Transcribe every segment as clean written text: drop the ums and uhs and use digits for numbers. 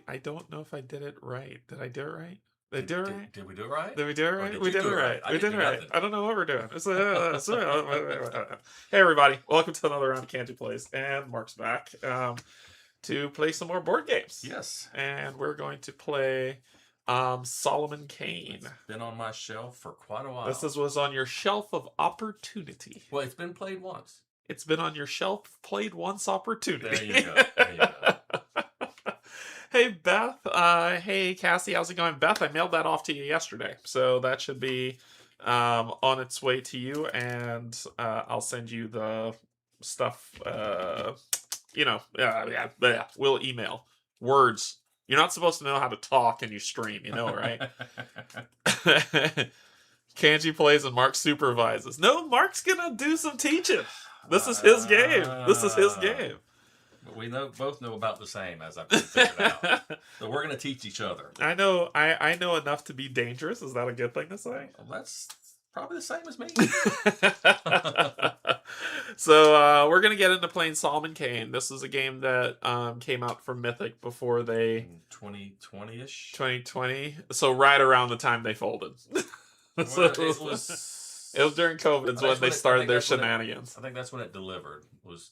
I don't know if I did it right. Did I do it right? Did I do it right? Did we do it right? Did we do it right? Did We you did do it right. I We didn't did do it right. nothing. I don't know what we're doing. Hey everybody, welcome to another round of Canje Plays, and Mark's back to play some more board games. Yes. And we're going to play Solomon Kane. It's been on my shelf for quite a while. This was on your shelf of opportunity. Well, it's been played once. It's been on your shelf, played once opportunity. There you go. There you go. Hey Beth, hey Cassie, how's it going? Beth, I mailed that off to you yesterday, so that should be on its way to you, and I'll send you the stuff. We'll email words. You're not supposed to know how to talk and you stream, you know, right? Canje plays and Mark supervises. No, Mark's gonna do some teaching. This is his game. This is his game. But we both know about the same, as I've figured out. So we're going to teach each other. I know enough to be dangerous. Is that a good thing to say? Well, that's probably the same as me. So we're going to get into playing Solomon Kane. This is a game that came out from Mythic before they... 2020-ish? 2020. So right around the time they folded. So it was during COVID. It's when they started their shenanigans. I think that's when it delivered, was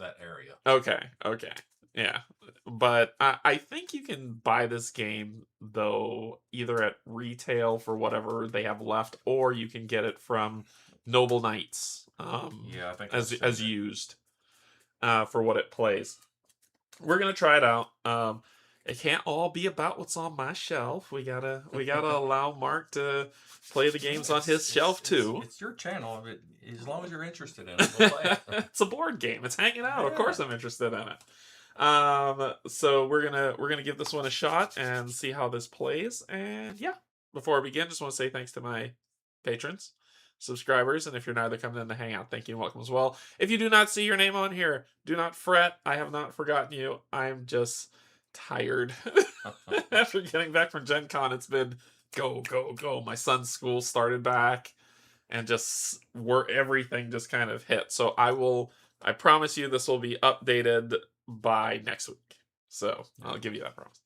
that area. Okay. Yeah. But I think you can buy this game, though, either at retail for whatever they have left, or you can get it from Noble Knights Yeah, I think as used for what it plays. We're going to try it out. It can't all be about what's on my shelf. We gotta allow Mark to play the games on his shelf too. It's your channel. As long as you're interested in it, we'll play it. It's a board game. It's hanging out. Yeah. Of course, I'm interested in it. So we're gonna give this one a shot and see how this plays. And yeah, before I begin, just want to say thanks to my patrons, subscribers, and if you're neither coming in to hang out, thank you and welcome as well. If you do not see your name on here, do not fret. I have not forgotten you. I'm just tired. After getting back from Gen Con, it's been go. My son's school started back, and just everything just kind of hit. So I promise you this will be updated by next week. So I'll give you that promise.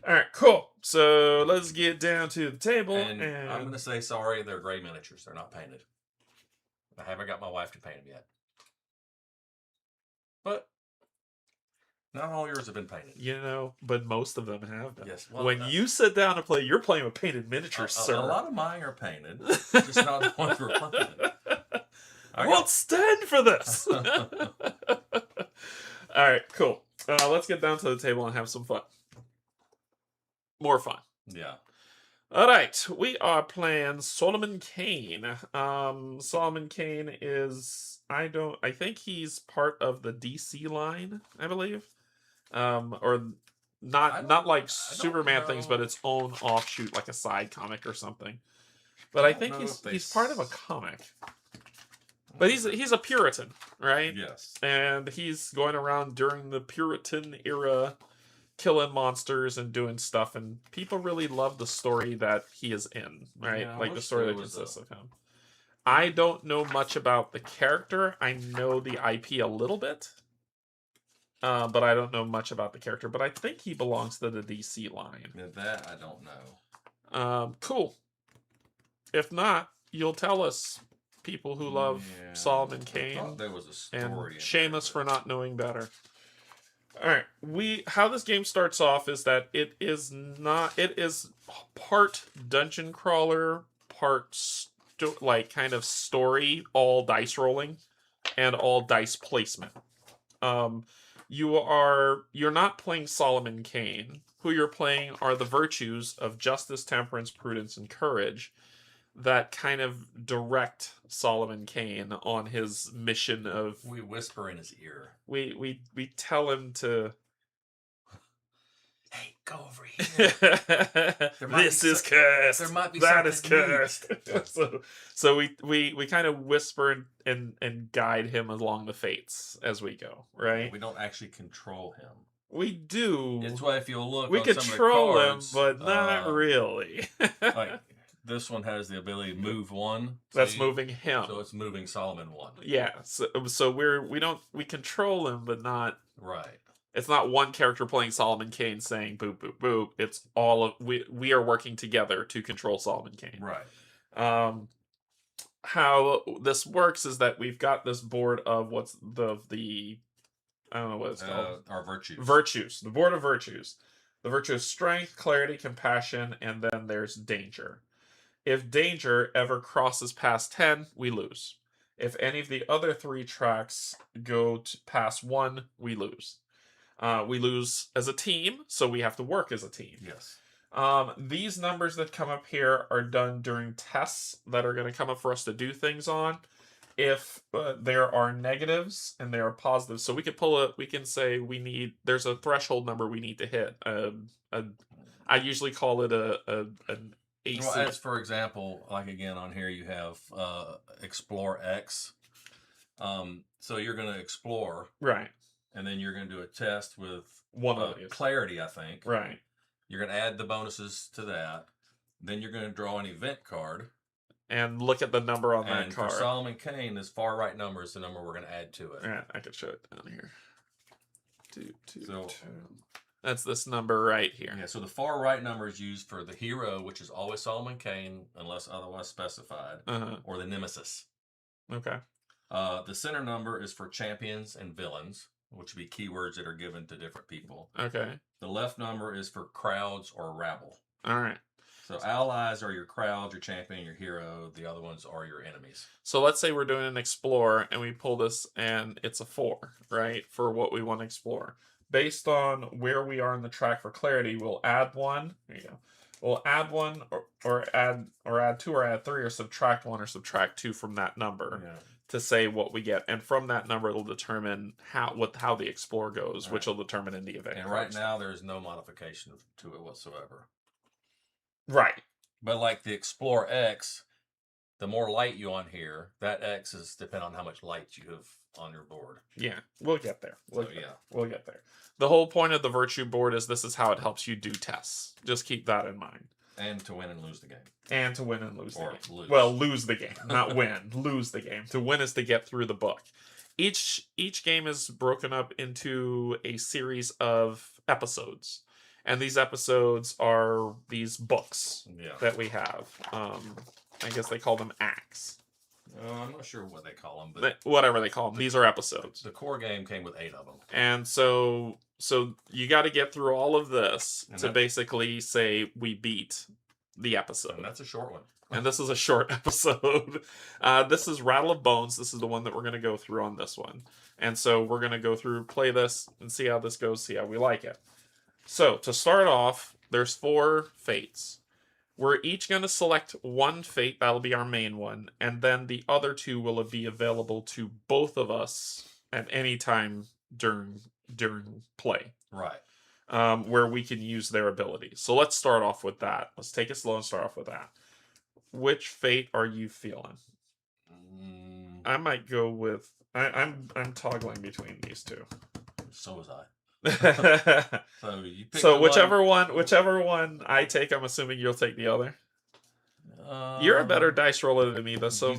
All right, cool. So let's get down to the table. And I'm going to say sorry, they're gray miniatures. They're not painted. I haven't got my wife to paint them yet. But not all yours have been painted. You know, but most of them have been. Yes. Well, when you sit down and play, you're playing with painted miniatures, sir. A lot of mine are painted, just not the ones we're playing. I won't stand for this. All right, cool. Let's get down to the table and have some fun. More fun. Yeah. All right, we are playing Solomon Kane. Solomon Kane is I think he's part of the DC line, I believe. Or not like Superman things, but its own offshoot, like a side comic or something. But I think he's part of a comic. But he's a Puritan, right? Yes. And he's going around during the Puritan era, killing monsters and doing stuff, and people really love the story that he is in, right? Yeah, like the story that consists of him. I don't know much about the character. I know the IP a little bit. But I don't know much about the character. But I think he belongs to the DC line. Yeah, that I don't know. Cool. If not, you'll tell us, people who love Solomon Kane. I thought there was a story. And shame us for not knowing better. Alright, how this game starts off is that it is part dungeon crawler, part kind of story, all dice rolling, and all dice placement. You're not playing Solomon Kane. Who you're playing are the virtues of justice, temperance, prudence, and courage that kind of direct Solomon Kane on his mission of... We whisper in his ear. We tell him to... Hey, go over here. This is cursed. There might be that is something cursed. so we kind of whisper and guide him along the fates as we go, right? We don't actually control him. We do. It's why if you'll look, we on control some of the cards, him, but not really. Like this one has the ability to move one. That's moving him. So it's moving Solomon one. Yeah. So we control him, but not right. It's not one character playing Solomon Kane saying boop boop boop. It's all of we are working together to control Solomon Kane. Right. How this works is that we've got this board of what's the I don't know what it's called. Our virtues. Virtues. The board of virtues. The virtue of strength, clarity, compassion, and then there's danger. If danger ever crosses past 10, we lose. If any of the other 3 tracks go past 1, we lose. We lose as a team, so we have to work as a team. Yes. These numbers that come up here are done during tests that are going to come up for us to do things on. If there are negatives and there are positives, so we could we can say there's a threshold number we need to hit. I usually call it an AC. Well, as for example, like again on here you have Explore X. So you're going to explore. Right. And then you're going to do a test with one of these. Clarity, I think. Right. You're going to add the bonuses to that. Then you're going to draw an event card. And look at the number on that card. And for Solomon Kane, this far right number is the number we're going to add to it. Yeah, I could show it down here. 2. That's this number right here. Yeah, so the far right number is used for the hero, which is always Solomon Kane, unless otherwise specified, or the nemesis. Okay. The center number is for champions and villains, which would be keywords that are given to different people. Okay. The left number is for crowds or rabble. All right. So allies are your crowd, your champion, your hero. The other ones are your enemies. So let's say we're doing an explore and we pull this and it's a 4, right? For what we want to explore. Based on where we are in the track for clarity, we'll add 1. There you go. We'll add 1 or add 2 or add 3 or subtract 1 or subtract 2 from that number to say what we get. And from that number it'll determine how the explore goes, which will determine in the event. And right now there is no modification to it whatsoever. Right. But like the Explore X, the more light you on here, that X is depending on how much light you have on your board. Yeah, we'll get there. We'll get there. The whole point of the virtue board is this is how it helps you do tests. Just keep that in mind. And to win and lose the game. And to win and lose the game. Lose. Well, lose the game, not win. Lose the game. To win is to get through the book. Each game is broken up into a series of episodes. And these episodes are these books that we have. I guess they call them acts. I'm not sure what they call them, but whatever they call them. These are episodes. The core game came with 8 of them. And so you got to get through all of this to basically say we beat the episode. And that's a short one. And this is a short episode. This is Rattle of Bones. This is the one that we're going to go through on this one. And so we're going to go through, play this, and see how this goes, see how we like it. So, to start off, there's 4 fates. We're each going to select 1 fate, that'll be our main one, and then the other 2 will be available to both of us at any time during play. Right. Where we can use their abilities. So let's start off with that. Let's take it slow and start off with that. Which fate are you feeling? I might go with... I'm toggling between these 2. So was I. So you pick whichever one I take, I'm assuming you'll take the other. You're a better dice roller than me, though. So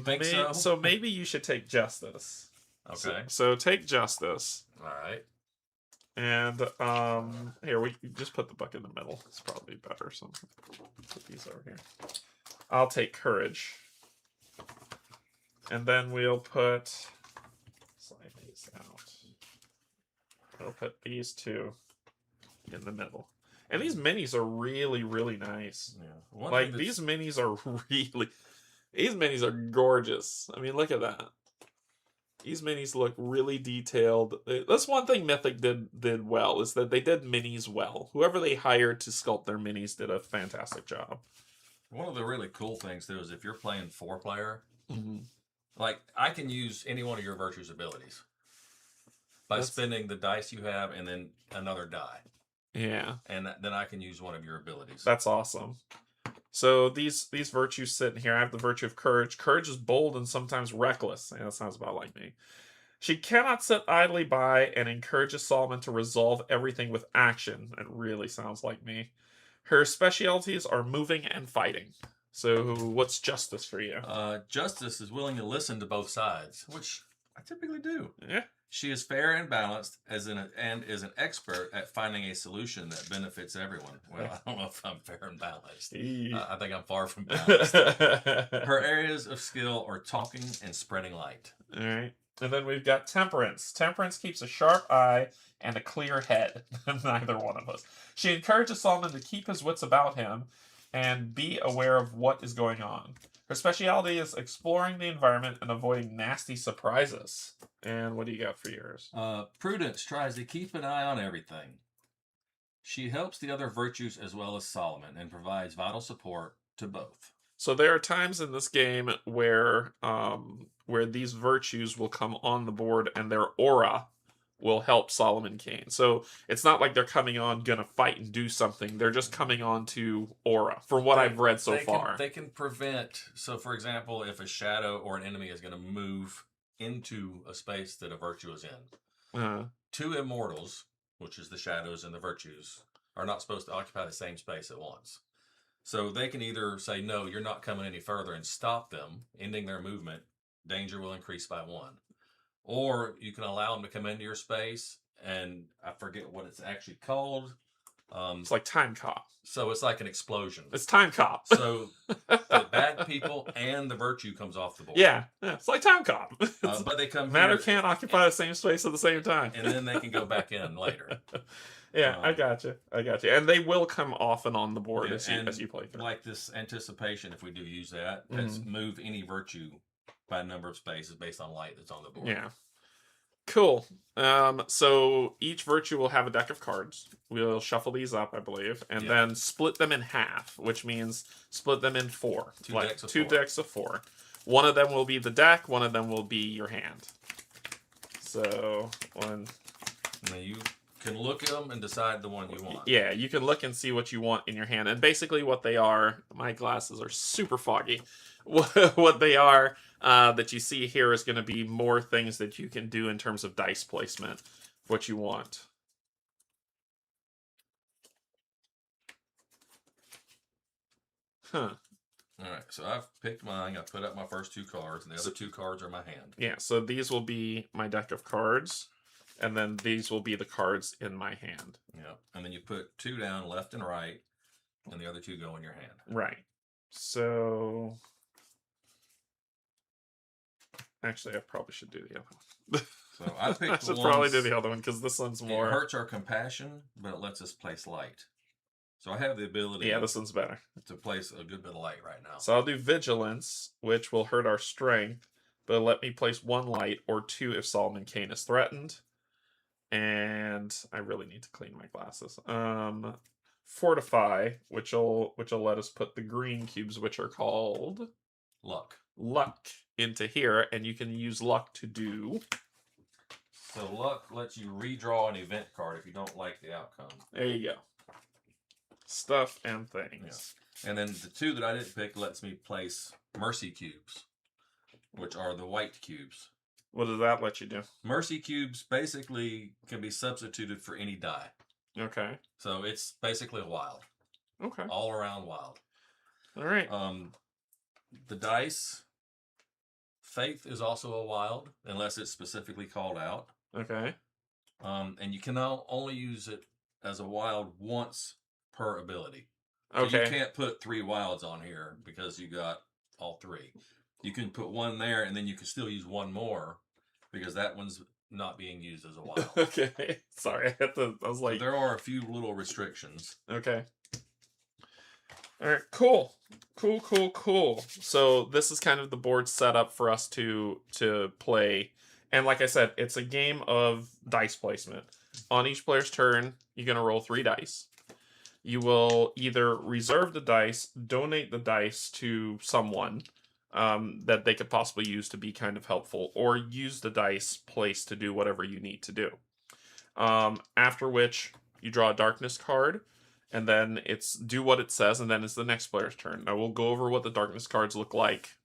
maybe you should take Justice. Okay. So take Justice. All right. And here we just put the book in the middle. It's probably better. So put these over here. I'll take Courage, and then we'll put slide these out. I'll put these 2 in the middle. And these minis are really, really nice. Yeah. These minis are gorgeous. I mean, look at that. These minis look really detailed. That's one thing Mythic did well, is that they did minis well. Whoever they hired to sculpt their minis did a fantastic job. One of the really cool things, too, is if you're playing 4-player, like, I can use any one of your Virtues abilities by spending the dice you have and then another die. Yeah. And then I can use one of your abilities. That's awesome. So these virtues sit in here. I have the virtue of Courage. Courage is bold and sometimes reckless. Yeah, that sounds about like me. She cannot sit idly by and encourages Solomon to resolve everything with action. It really sounds like me. Her specialties are moving and fighting. So what's Justice for you? Justice is willing to listen to both sides, which I typically do. Yeah. She is fair and balanced, and is an expert at finding a solution that benefits everyone. Well, I don't know if I'm fair and balanced. I think I'm far from balanced. Her areas of skill are talking and spreading light. All right. And then we've got Temperance. Temperance keeps a sharp eye and a clear head. Neither one of us. She encourages Solomon to keep his wits about him and be aware of what is going on. Her specialty is exploring the environment and avoiding nasty surprises. And what do you got for yours? Prudence tries to keep an eye on everything. She helps the other virtues as well as Solomon and provides vital support to both. So there are times in this game where these virtues will come on the board and their aura will help Solomon Kane. So it's not like they're coming on gonna fight and do something. They're just coming on to aura, from what I've read so far. They can prevent. So, for example, if a shadow or an enemy is going to move into a space that a virtue is in, two immortals, which is the shadows and the virtues, are not supposed to occupy the same space at once. So they can either say, no, you're not coming any further, and stop them, ending their movement. Danger will increase by 1. Or you can allow them to come into your space, and I forget what it's actually called. It's like Time Cop. So it's like an explosion. It's Time Cop. So the bad people and the virtue comes off the board. Yeah, it's like Time Cop. But they come Matter can't occupy the same space at the same time. And then they can go back in later. Yeah, I got you. And they will come off and on the board as you play through. Like this anticipation, if we do use that, let's move any virtue by a number of spaces based on light that's on the board. Yeah. Cool. So each virtue will have a deck of cards. We'll shuffle these up, I believe, and then split them in half, which means split them in 4. Two decks of 4. One of them will be the deck, one of them will be your hand. So, one. Now you can look at them and decide the one you want. Yeah, you can look and see what you want in your hand. And basically what they are, my glasses are super foggy. What they are that you see here is going to be more things that you can do in terms of dice placement, what you want. Huh. All right, so I've picked mine. I put up my first 2 cards, and the other 2 cards are my hand. Yeah, so these will be my deck of cards, and then these will be the cards in my hand. Yeah, and then you put 2 down left and right, and the other 2 go in your hand. Right. So... Actually, I probably should do the other one. So I picked I should probably do the other one because this one's more... It hurts our compassion, but it lets us place light. So I have the ability... Yeah, this one's better. ...to place a good bit of light right now. So I'll do Vigilance, which will hurt our strength, but let me place 1 light or 2 if Solomon Kane is threatened. And I really need to clean my glasses. Fortify, which will let us put the green cubes, which are called... Luck into here, and you can use luck to do... So luck lets you redraw an event card if you don't like the outcome. There you go. Stuff and things. Yeah. And then the 2 that I didn't pick lets me place mercy cubes, which are the white cubes. What does that let you do? Mercy cubes basically can be substituted for any die. Okay. So it's basically a wild. Okay. All around wild. All right. The dice, faith is also a wild, unless it's specifically called out. Okay. And you can only use it as a wild once per ability. So okay. You can't put 3 wilds on here because you got all 3. You can put 1 there, and then you can still use 1 more because that one's not being used as a wild. Okay. Sorry, I was like... So there are a few little restrictions. Okay. All right, cool. So this is kind of the board set up for us to play. And like I said, it's a game of dice placement. On each player's turn, you're going to roll 3 dice. You will either reserve the dice, donate the dice to someone that they could possibly use to be kind of helpful, or use the dice placed to do whatever you need to do. After which, you draw a darkness card. And then it's do what it says, and then it's the next player's turn. Now we'll go over what the darkness cards look like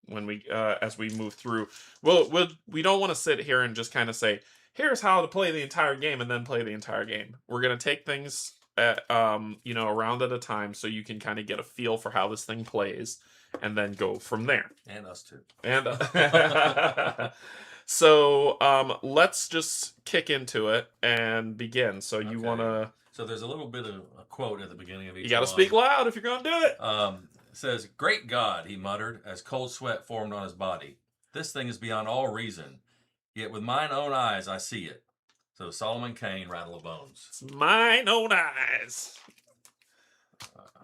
when we as we move through. We don't want to sit here and just kind of say, here's how to play the entire game, and then play the entire game. We're gonna take things at, a round at a time, so you can kind of get a feel for how this thing plays, and then go from there. And us too. And so let's just kick into it and begin. So you Okay. want to... So there's a little bit of a quote at the beginning of each You got to one. speak loud if you're going to do it. It says, "Great God," he muttered, as cold sweat formed on his body. "This thing is beyond all reason. Yet with mine own eyes I see it." So Solomon Kane, Rattle of Bones. It's mine own eyes.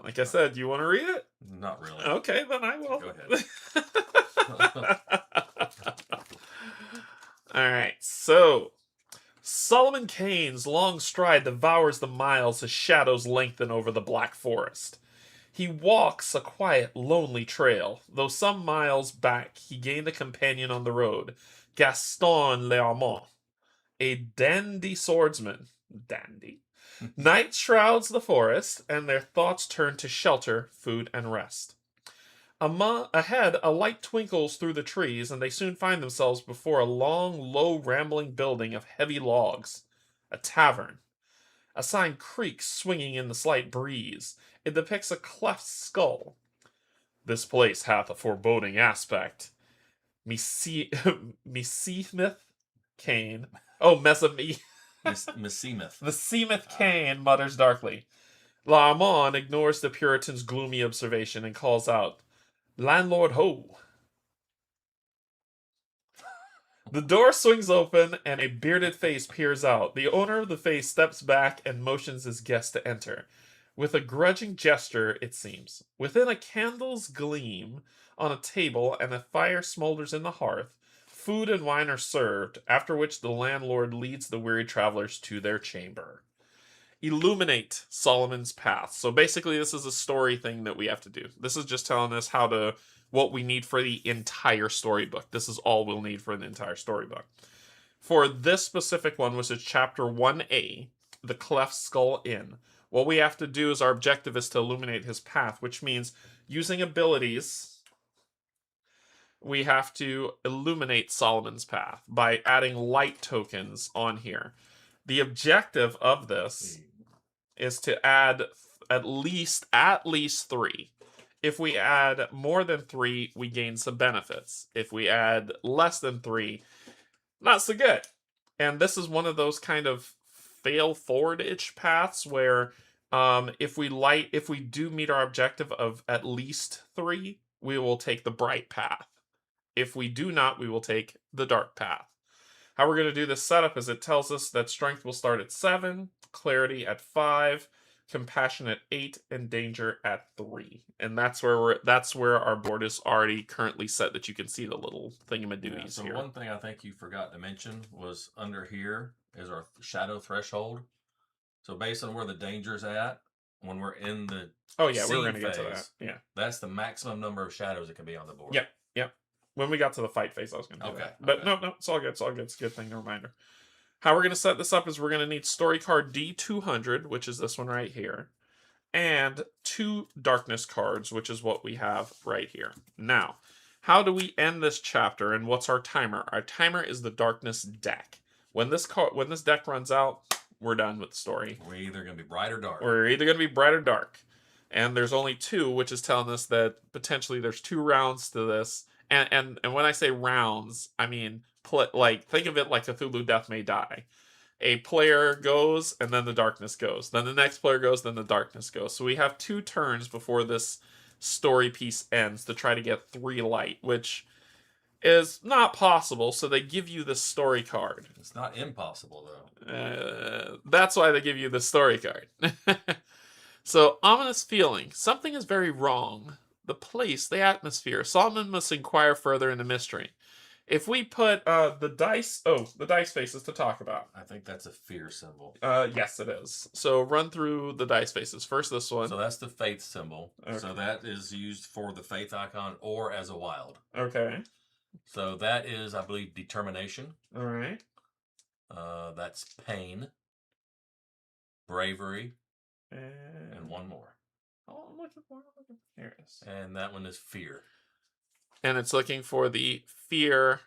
Like I said, you want to read it? Not really. Okay, then I will. Go ahead. All right, so Solomon Kane's long stride devours the miles as shadows lengthen over the black forest. He walks a quiet, lonely trail, though some miles back he gained a companion on the road, Gaston Learmont, a dandy swordsman. Dandy. Night shrouds the forest, and their thoughts turn to shelter, food, and rest. Ahead, a light twinkles through the trees, and they soon find themselves before a long, low, rambling building of heavy logs. A tavern. A sign creaks, swinging in the slight breeze. It depicts a cleft skull. "This place hath a foreboding aspect. Meseemeth Kane." Oh, Meseemeth. Meseemeth Kane mutters darkly. Laamon ignores the Puritan's gloomy observation and calls out, "Landlord ho!" The door swings open and a bearded face peers out. The owner of the face steps back and motions his guest to enter. With a grudging gesture, it seems. Within, a candle's gleam on a table and a fire smolders in the hearth. Food and wine are served, after which the landlord leads the weary travelers to their chamber. Illuminate Solomon's path. So basically, this is a story thing that we have to do. This is just telling us what we need for the entire storybook. This is all we'll need for the entire storybook. For this specific one, which is chapter 1A, The Cleft Skull Inn, what we have to do is our objective is to illuminate his path, which means using abilities, we have to illuminate Solomon's path by adding light tokens on here. The objective of this is to add at least 3. If we add more than 3, we gain some benefits. If we add less than 3, not so good. And this is one of those kind of fail forward-ish paths where if we do meet our objective of at least 3, we will take the bright path. If we do not, we will take the dark path. How we're going to do this setup is it tells us that strength will start at 7, clarity at 5, compassion at 8, and danger at 3. And that's where our board is already currently set, that you can see the little thingamadoodies so here. One thing I think you forgot to mention was under here is our shadow threshold. So based on where the danger's at, when we're in the we're going to get to that. Yeah, that's the maximum number of shadows that can be on the board. Yep. When we got to the fight phase, I was going to do that. But no, it's all good. It's all good. It's a good thing, a reminder. How we're going to set this up is we're going to need story card D200, which is this one right here, and 2 darkness cards, which is what we have right here. Now, how do we end this chapter, and what's our timer? Our timer is the darkness deck. When this deck runs out, we're done with the story. We're either going to be bright or dark. And there's only 2, which is telling us that potentially there's 2 rounds to this. And when I say rounds, I mean, think of it like Cthulhu Death May Die. A player goes, and then the darkness goes. Then the next player goes, then the darkness goes. So we have 2 turns before this story piece ends to try to get 3 light, which is not possible, so they give you the story card. It's not impossible, though. That's why they give you the story card. So, ominous feeling. Something is very wrong. The place, the atmosphere. Solomon must inquire further into mystery. If we put the dice faces to talk about. I think that's a fear symbol. Yes, it is. So run through the dice faces. First, this one. So that's the faith symbol. Okay. So that is used for the faith icon or as a wild. Okay. So that is, I believe, determination. All right. That's pain, bravery, and one more. Oh, I'm looking for it. Here it is. And that one is fear. And it's looking for the fear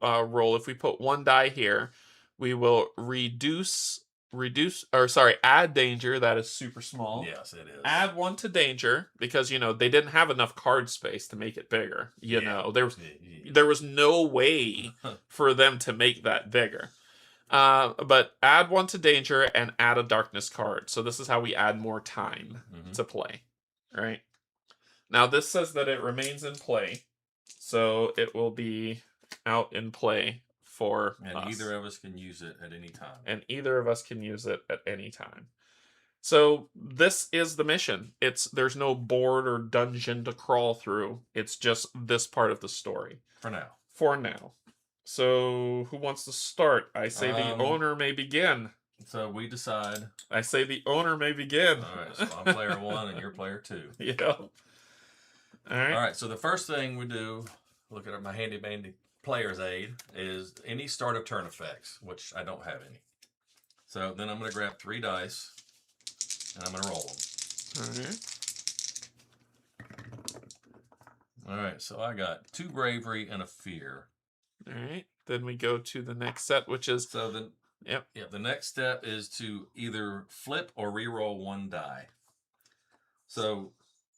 roll. If we put 1 die here, we will reduce add danger. That is super small. Yes, it is. Add 1 to danger because they didn't have enough card space to make it bigger. There was no way for them to make that bigger. But add 1 to danger and add a darkness card. So this is how we add more time to play. All right. Now this says that it remains in play, so it will be out in play for us. Either of us can use it at any time. And either of us can use it at any time. So this is the mission. There's no board or dungeon to crawl through. It's just this part of the story. For now. So who wants to start? I say the owner may begin. So we decide. I say the owner may begin. All right, so I'm player 1 and you're player 2. Yeah. All right, so the first thing we do, look at my handy player's aid, is any start of turn effects, which I don't have any. So then I'm going to grab 3 dice, and I'm going to roll them. All right, so I got 2 bravery and a fear. All right, then we go to the next set, which is... the next step is to either flip or re-roll 1 die. So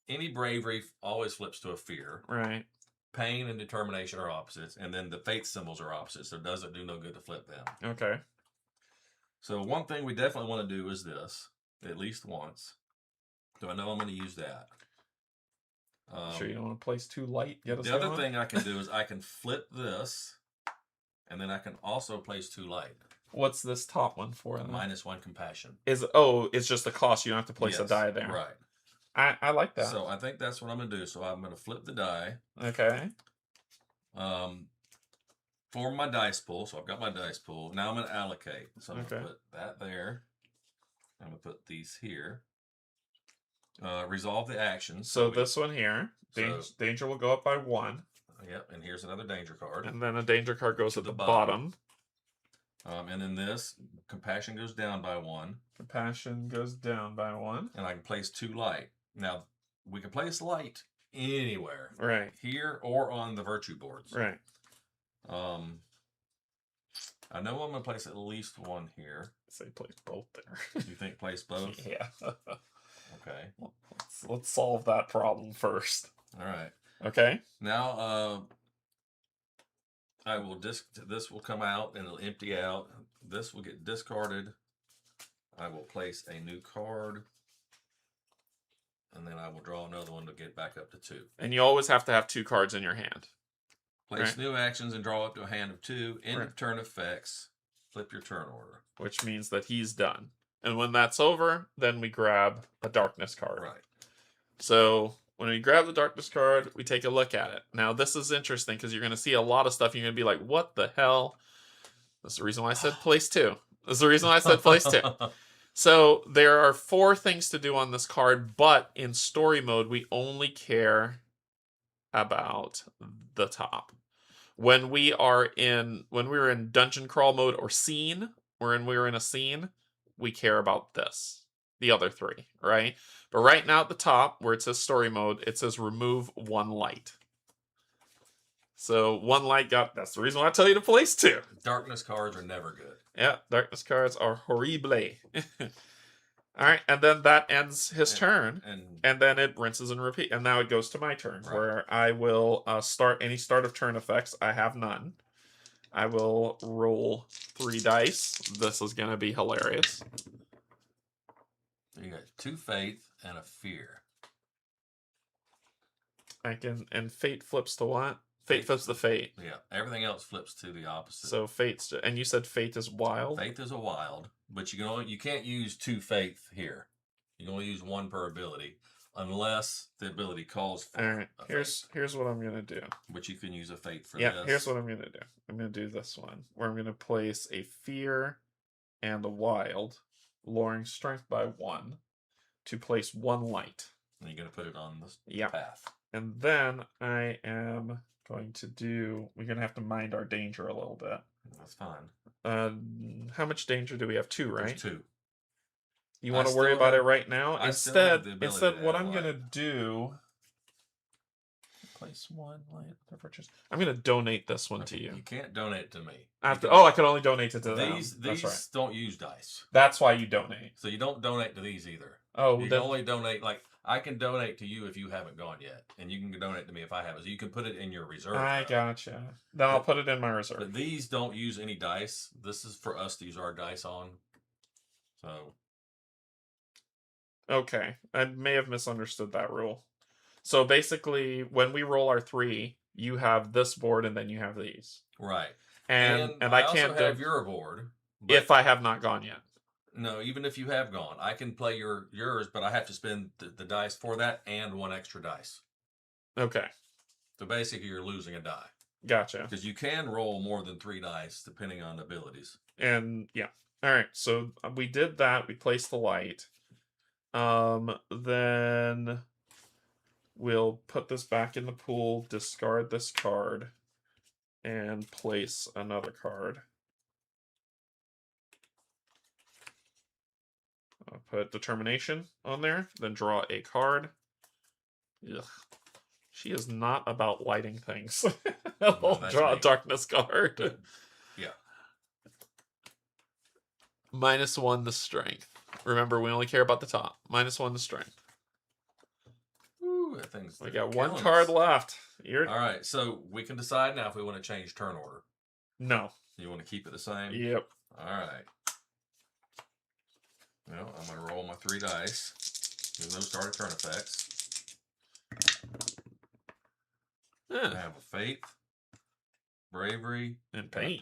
any bravery always flips to a fear. Right. Pain and determination are opposites, and then the faith symbols are opposites, so it doesn't do no good to flip them. Okay. So one thing we definitely want to do is this, at least once. So I know I'm going to use that. Sure you don't want to place 2 light? The other thing I can do is I can flip this, and then I can also place 2 light. What's this top one for? -1 compassion. It's just the cost. You don't have to place a die there. Right. I like that. So I think that's what I'm going to do. So I'm going to flip the die. Okay. Form my dice pool. So I've got my dice pool. Now I'm going to allocate. So I'm going to put that there. I'm going to put these here. Resolve the actions. So this one here, danger will go up by 1. Yep, and here's another danger card. And then a danger card goes at the bottom. And then this, compassion goes down by 1. Compassion goes down by 1. And I can place 2 light. Now, we can place light anywhere. Right. Here or on the virtue boards. Right. I know I'm going to place at least 1 here. Say place both there. You think place both? Yeah. Okay. Let's solve that problem first. All right. Okay. Now, I will this will come out and it'll empty out. This will get discarded. I will place a new card. And then I will draw another one to get back up to 2. And you always have to have 2 cards in your hand. Place new actions and draw up to a hand of 2. End of turn effects. Flip your turn order. Which means that he's done. And when that's over, then we grab a darkness card. Right. So when we grab the darkness card, we take a look at it. Now, this is interesting because you're going to see a lot of stuff. You're going to be like, what the hell? That's the reason why I said place 2. That's the reason why I said place 2. So there are 4 things to do on this card, but in story mode, we only care about the top. When we were in dungeon crawl mode or scene, when we were in a scene, we care about this. The other 3, right? But right now at the top, where it says story mode, it says remove 1 light. So 1 light that's the reason why I tell you to place 2. Darkness cards are never good. Yeah, darkness cards are horrible. All right, and then that ends his turn, and then it rinses and repeats. And now it goes to my turn, where I will start any start of turn effects. I have none. I will roll 3 dice. This is going to be hilarious. You got 2 faith and a fear. And fate flips to what? Fate flips to fate. Yeah, everything else flips to the opposite. So fate's, and you said fate is wild? Faith is a wild, but you can't use 2 faith here. You can only use 1 per ability, unless the ability calls for All right, here's what I'm going to do. But you can use a faith for this. Yeah, here's what I'm going to do. I'm going to do this one, where I'm going to place a fear and a wild, lowering strength by 1, to place 1 light. And you're going to put it on the path. And then I am going to we're going to have to mind our danger a little bit. That's fine. How much danger do we have? 2, right? There's 2. You want to worry about it right now? Instead, what I'm going to do, Place one light of their virtues. I'm going to donate this one to you. You can't donate to me. I can only donate it to them. These right. Don't use dice. That's why you donate. So you don't donate to these either. Oh, you can only donate, like, I can donate to you if you haven't gone yet, and you can donate to me if I haven't. So you can put it in your reserve. I gotcha. Then I'll put it in my reserve. But these don't use any dice. This is for us to use our dice on. So. Okay. I may have misunderstood that rule. So basically, when we roll our 3, you have this board and then you have these. Right. And I can't also have your board. If I have not gone yet. No, even if you have gone, I can play yours, but I have to spend the dice for that and 1 extra dice. Okay. So basically, you're losing a die. Gotcha. Because you can roll more than 3 dice depending on abilities. And yeah. All right. So we did that. We placed the light. Then we'll put this back in the pool, discard this card, and place another card. I'll put Determination on there, then draw a card. Ugh. She is not about lighting things. I'll draw a Darkness card. Yeah. -1 to Strength. Remember, we only care about the top. -1 to Strength. Ooh, that thing's we got 1 card left. All right, so we can decide now if we want to change turn order. No. You want to keep it the same? Yep. All right. Well, I'm going to roll my 3 dice. There's no start of turn effects. I have a Faith, Bravery, and Pain.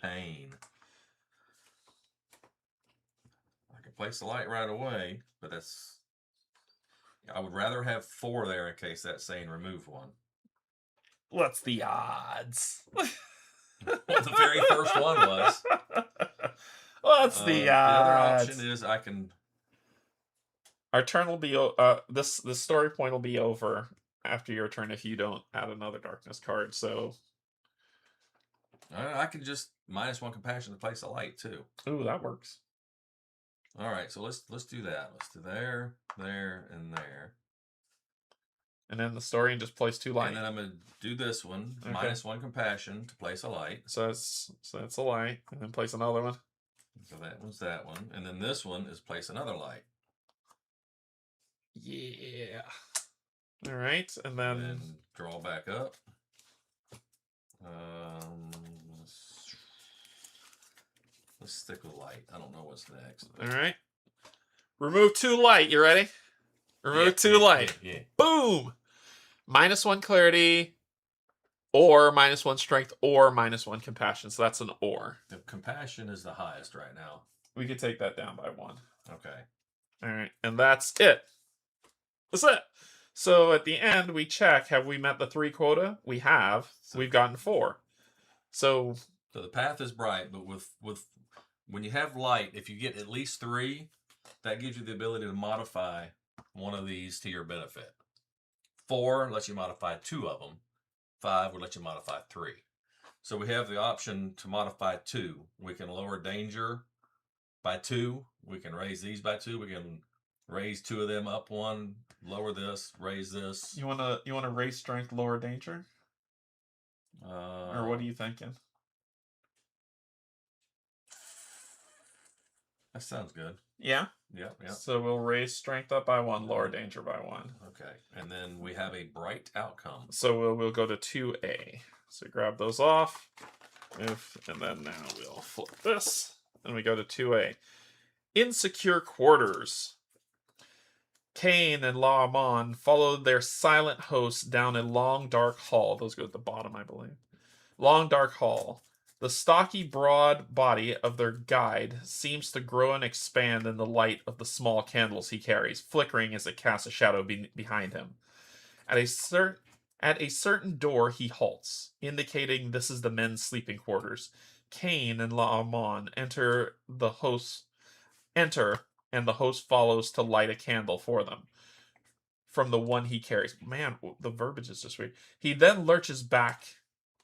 I can place the light right away, but that's... I would rather have 4 there in case that's saying remove 1. What's the odds? Well, the very first one was. What's the odds? The other option is I can... Our turn will be... this story point will be over after your turn if you don't add another Darkness card, so... I can just -1 Compassion to place a light, too. Ooh, that works. All right, so let's do that. Let's do there, and there. And then the story and just place 2 light. And then I'm going to do this one, okay. -1 Compassion to place a light. So that's a light, and then place another one. So that one's that one. And then this one is place another light. Yeah. All right, and then draw back up. Let's stick with light. I don't know what's next. All right. Remove 2 light. You ready? Remove 2 light. Yeah. Boom. -1 clarity, or -1 strength, or -1 compassion. So that's an or. The compassion is the highest right now. We could take that down by 1. Okay. All right, and that's it. That's it. So at the end, we check, have we met the 3 quota? We have. So we've gotten 4. So the path is bright, but with when you have light, if you get at least 3, that gives you the ability to modify one of these to your benefit. 4 lets you modify 2 of them. 5 would let you modify 3. So we have the option to modify 2. We can lower danger by 2. We can raise these by 2. We can raise 2 of them up 1, lower this, raise this. You wanna raise strength, lower danger? Or what are you thinking? That sounds good. Yeah? Yeah. So we'll raise strength up by 1, lower danger by 1. Okay. And then we have a bright outcome. So we'll go to 2A. So grab those off. And then now we'll flip this. And we go to 2A. Insecure Quarters. Kane and La'Amon followed their silent hosts down a long, dark hall. Those go at the bottom, I believe. Long, dark hall. The stocky, broad body of their guide seems to grow and expand in the light of the small candles he carries, flickering as it casts a shadow behind him. At a certain door he halts, indicating this is the men's sleeping quarters. Kane and La'Amon enter, and the host follows to light a candle for them from the one he carries. Man, the verbiage is just weird. He then lurches back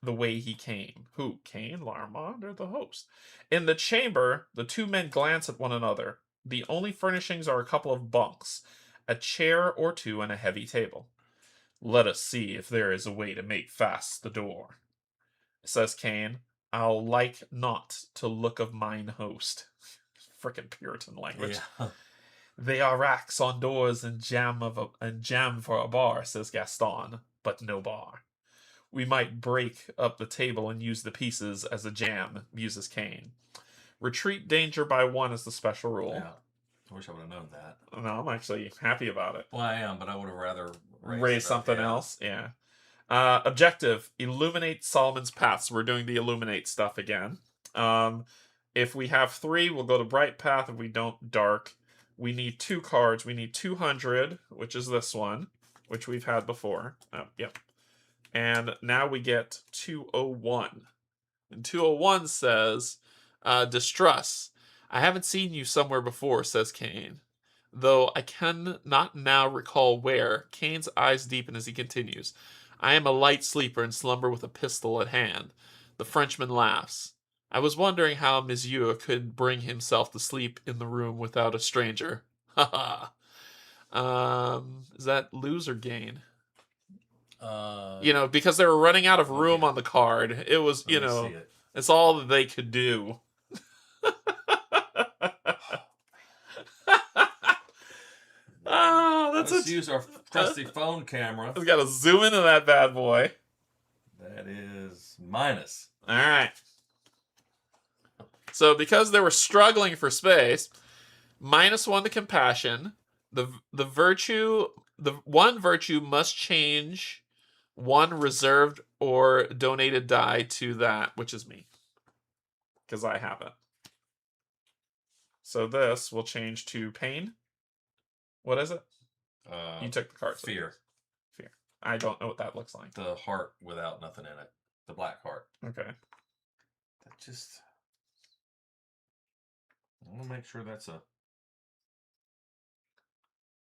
the way he came. Who? Kane, La'Amon, or the host? In the chamber, the 2 men glance at one another. The only furnishings are a couple of bunks, a chair or 2, and a heavy table. Let us see if there is a way to make fast the door. Says Kane, I'll like not to look of mine host. Frickin' Puritan language. Yeah. They are racks on doors and jam for a bar, says Gaston, but no bar. We might break up the table and use the pieces as a jam, muses Kane. Retreat danger by one is the special rule. Yeah. I wish I would have known that. No, I'm actually happy about it. Well, I am, but I would have rather Raise something yeah. else. Yeah. Objective: illuminate Solomon's path. So we're doing the illuminate stuff again. If we have 3, we'll go to bright path. If we don't, dark. We need 2 cards. We need 200, which is this one, which we've had before. Oh, yep. And now we get 201. And 201 says, distress. I haven't seen you somewhere before, says Kane. Though I can not now recall where, Kane's eyes deepen as he continues. I am a light sleeper and slumber with a pistol at hand. The Frenchman laughs. I was wondering how Monsieur could bring himself to sleep in the room without a stranger. Ha ha. Is that lose or gain? Because they were running out of room on the card. It was, it's all that they could do. Let's use our trusty phone camera. We got to zoom into that bad boy. That is minus. All right. So because they were struggling for space, -1 to compassion. The one virtue must change 1 reserved or donated die to that, which is me, because I have it. So this will change to pain. What is it? You took the card. Fear. Fear. I don't know what that looks like. The heart without nothing in it. The black heart. Okay. That just... I want to make sure that's a... All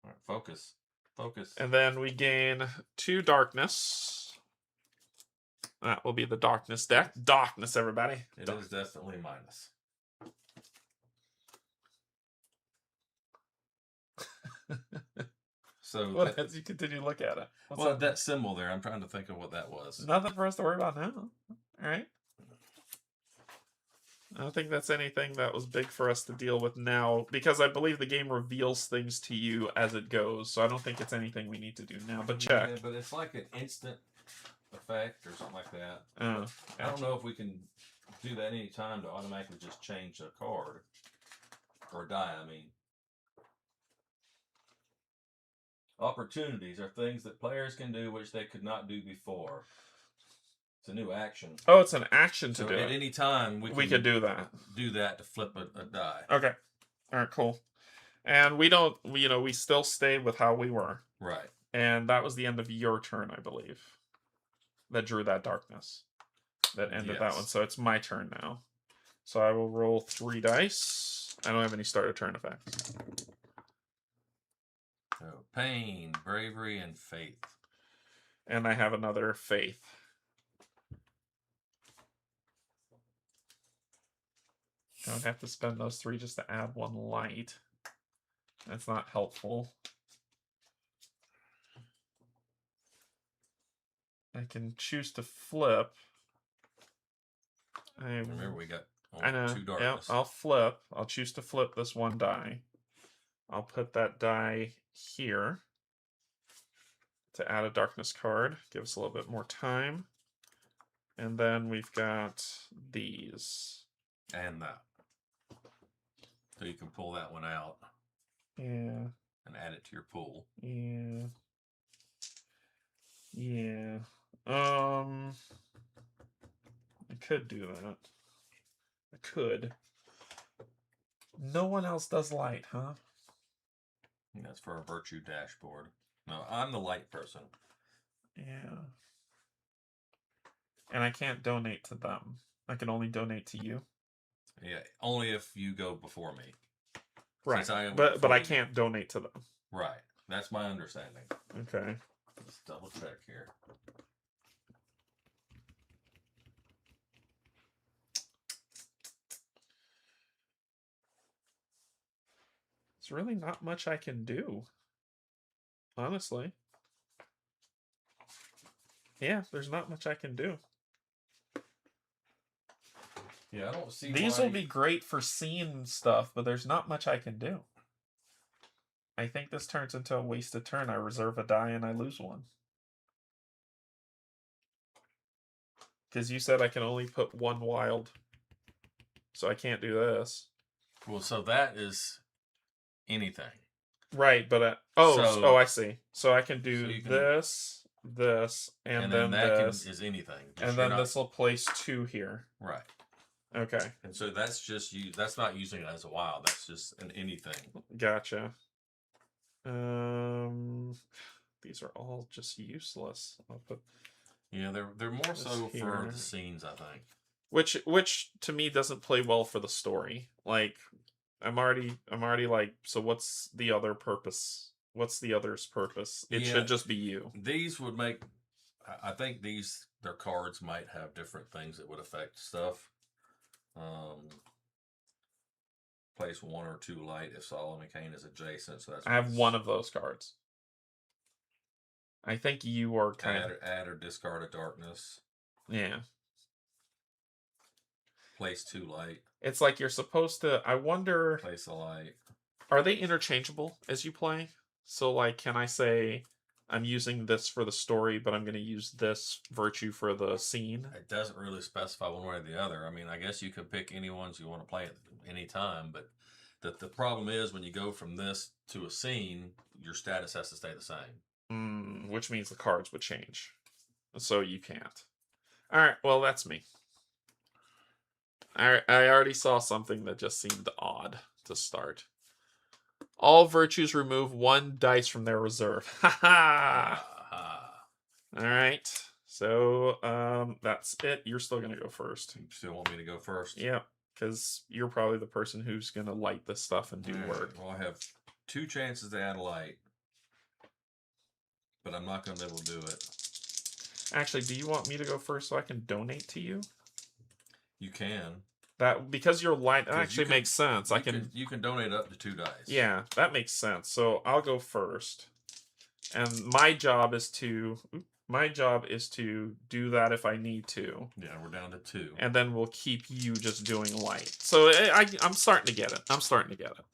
right, focus. Focus. And then we gain 2 darkness. That will be the darkness deck. Darkness, everybody. It is definitely minus. So what as you continue to look at it? What's that symbol there? I'm trying to think of what that was. Nothing for us to worry about now. All right. I don't think that's anything that was big for us to deal with now, because I believe the game reveals things to you as it goes. So I don't think it's anything we need to do now. But check. Yeah, but it's like an instant effect or something like that. Oh, I don't know if we can do that any time to automatically just change a card or a die. I mean, opportunities are things that players can do which they could not do before. It's a new action. Oh, it's an action to do at it. Any time we could do that. Do that to flip a die. Okay. All right, cool. And we don't, we still stay with how we were. Right. And that was the end of your turn, I believe. That drew that darkness. That ended that one. So it's my turn now. So I will roll 3 dice. I don't have any starter turn effects. So pain, bravery, and faith. And I have another faith. Don't have to spend those 3 just to add 1 light. That's not helpful. I can choose to flip. Remember, we got 2 darkness. Yep, I'll flip. I'll choose to flip this 1 die. I'll put that die here to add a darkness card. Give us a little bit more time. And then we've got these. And that. So you can pull that one out. Yeah. And add it to your pool. Yeah. Yeah. I could do that. I could. No one else does light, huh? That's for a virtue dashboard. No, I'm the light person. Yeah. And I can't donate to them. I can only donate to you. Yeah, only if you go before me. Right. But I can't donate to them. Right. That's my understanding. Okay. Let's double check here. There's really not much I can do. Honestly. Yeah, there's not much I can do. Yeah, I don't see These why. will be great for scene stuff, but there's not much I can do. I think this turns into a wasted turn. I reserve a die and I lose one. Because you said I can only put one wild. So I can't do this. Well, so that is anything. Right, but So I see. So I can so do you can, this, and then then that this, is anything. and You're then not this will place 2 here. right. Okay, And so that's just you. That's not using it as a wild. That's just an anything. gotcha. These are all just useless. I'll put Yeah, they're more this so for here. the scenes, I think. Which to me doesn't play well for the story. Like I'm already like, so what's the other purpose? What's the other's purpose? It Yeah, should just be you. these would make. I think their cards might have different things that would affect stuff. Place 1 or 2 light if Solomon Kane is adjacent. So that's I have one of those cards. I think you are kind of add or discard a darkness. yeah. Place 2 light. It's like you're supposed to. I wonder. Place a light. Are they interchangeable as you play? So like, can I say I'm using this for the story, but I'm going to use this virtue for the scene? It doesn't really specify one way or the other. I mean, I guess you could pick any ones you want to play at any time, but the problem is when you go from this to a scene, your status has to stay the same. Which means the cards would change. So you can't. All right. Well, that's me. I already saw something that just seemed odd to start. All virtues remove 1 dice from their reserve. Ha ha! All right. So that's it. You're still gonna go first. You still want me to go first? Yeah, because you're probably the person who's gonna light this stuff and do work. Well, I have 2 chances to add a light, but I'm not gonna be able to do it. Actually, do you want me to go first so I can donate to you? You can. That because you're light, that actually makes sense. You can donate up to 2 dice. Yeah, that makes sense. So I'll go first, and my job is to do that if I need to. Yeah, we're down to 2, and then we'll keep you just doing light. So I'm starting to get it. I'm starting to get it.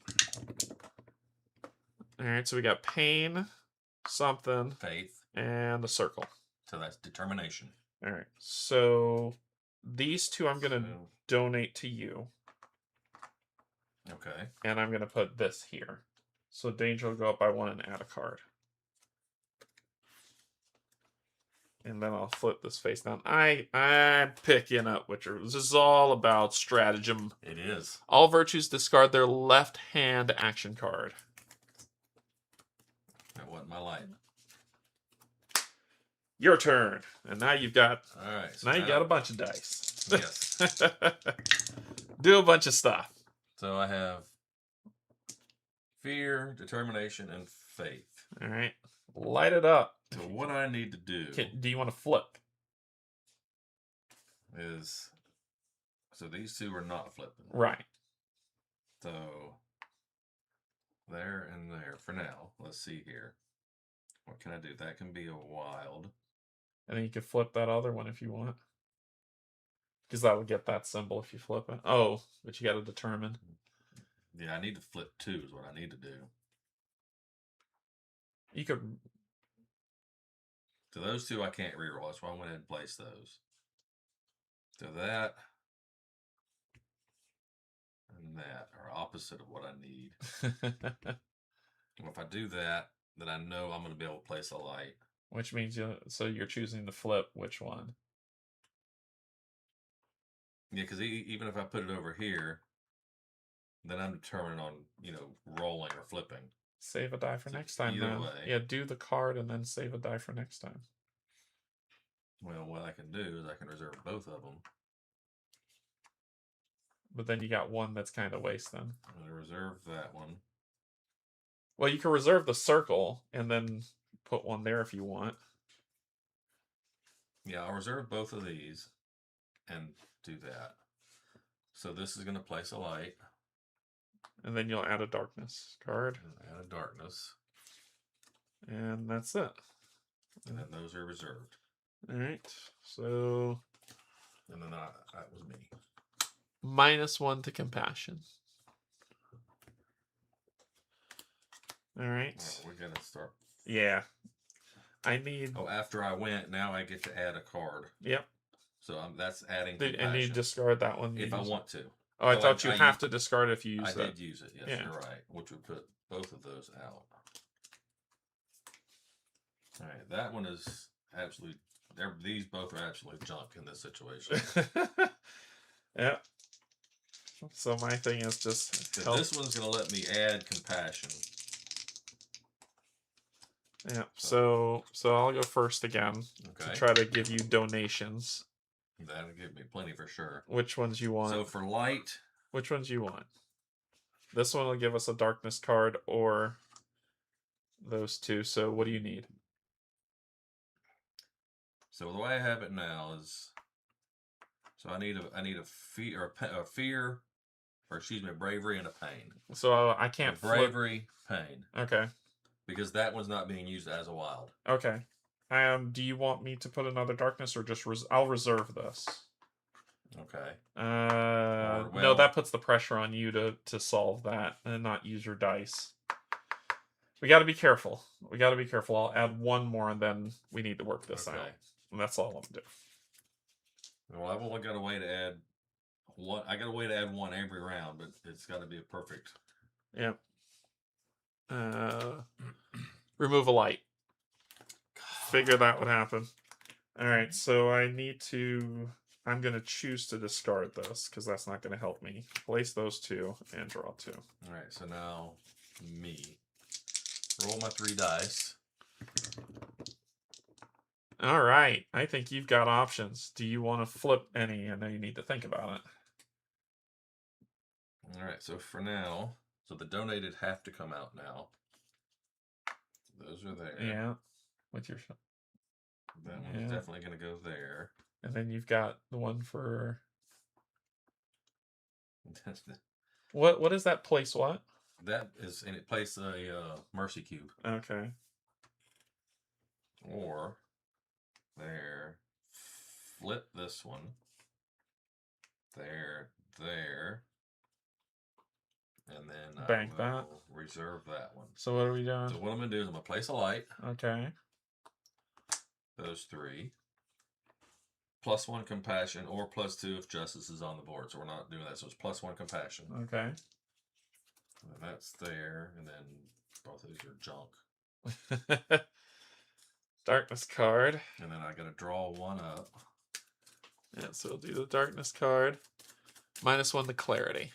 All right, so we got pain, something, faith, and a circle. So that's determination. All right, so these 2 I'm gonna donate to you. Okay. And I'm gonna put this here. So danger will go up by 1 and add a card. And then I'll flip this face down. I'm picking up what this is all about stratagem. It is. All virtues discard their left hand action card. That wasn't my light. Your turn. And now you've got all right. So now you got a bunch of dice. Yes. Do a bunch of stuff. So I have fear, determination, and faith. All right. Light it up. So what I need to do do you want to flip? Is so these 2 are not flipping. Right. So there and there for now. Let's see here. What can I do? That can be a wild. And then you could flip that other one if you want. Because that would get that symbol if you flip it. Oh, but you got to determine. Yeah, I need to flip 2 is what I need to do. You could. So those 2 I can't reroll. That's why I went ahead and place those. So that and that are opposite of what I need. Well, if I do that, then I know I'm going to be able to place a light. Which means so you're choosing to flip which one? Yeah, because even if I put it over here, then I'm determined on, rolling or flipping. Save a die for next time, either then. way. Yeah, do the card and then save a die for next time. Well, what I can do is I can reserve both of them. But then you got one that's kind of waste then. I'm going to reserve that one. Well, you can reserve the circle and then put one there if you want. Yeah, I'll reserve both of these and do that. So this is going to place a light. And then you'll add a darkness card. Add a darkness. And that's it. And then those are reserved. All right. So And then that was me. -1 to compassion. All right. We gotta start. Yeah. I need. Oh, after I went, now I get to add a card. Yep. So that's adding compassion. And you discard that one. If I want to. Oh, I thought you have to discard if you use I that. did use it. Yes, Yeah. you're right. Which would put both of those out. All right, that one is absolutely. These both are absolute junk in this situation. Yeah. So my thing is just help. This one's gonna let me add compassion. Yeah. So I'll go first again to try to give you donations. That'll give me plenty for sure. Which ones you want? So for light, which ones you want? This one will give us a darkness card, or those two. So what do you need? So the way I have it now is, so I need a fear, or excuse me, a bravery and a pain. So I can't bravery, pain. Okay. Because that one's not being used as a wild. Okay. Do you want me to put another darkness, or just I'll reserve this? Okay. No, that puts the pressure on you to solve that and not use your dice. We got to be careful. I'll add one more, and then we need to work this out. And that's all I'm gonna do. Well, I've only got a way to add one. I got a way to add one every round, but it's got to be a perfect. Yeah. Remove a light. Figure that would happen. All right, so I'm going to choose to discard this because that's not going to help me. Place those two and draw 2. All right, so now me. Roll my 3 dice. All right, I think you've got options. Do you want to flip any? I know you need to think about it. All right, so for now, so the donated have to come out now. Those are there. Yeah, with your. That one's definitely going to go there. And then you've got the one for. What is that place? What? That is, and it places a mercy cube. Okay. Or there, flip this one. There, and then bank that. Reserve that one. So what are we doing? So what I'm gonna do is I'm gonna place a light. Okay. Those 3. +1 compassion, or +2 if justice is on the board. So we're not doing that. So it's +1 compassion. Okay. And that's there, and then both of these are junk. Darkness card. And then I gotta draw 1 up. Yeah, so we'll do the darkness card. -1 to clarity.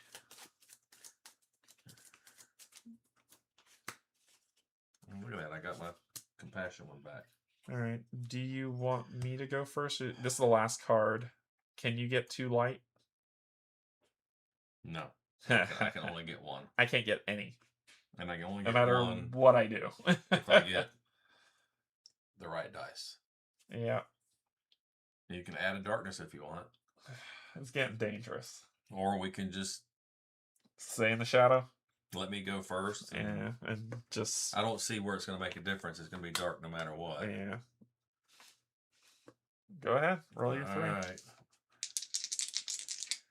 Look at that, I got my compassion one back. All right. Do you want me to go first? This is the last card. Can you get 2 light? No. I can only get 1. I can't get any. And I can only get no matter one what I do. if I get the right dice. Yeah. You can add a darkness if you want. It's getting dangerous. Or we can just stay in the shadow. Let me go first. And just. I don't see where it's going to make a difference. It's going to be dark no matter what. Yeah. Go ahead. Roll your 3. All right.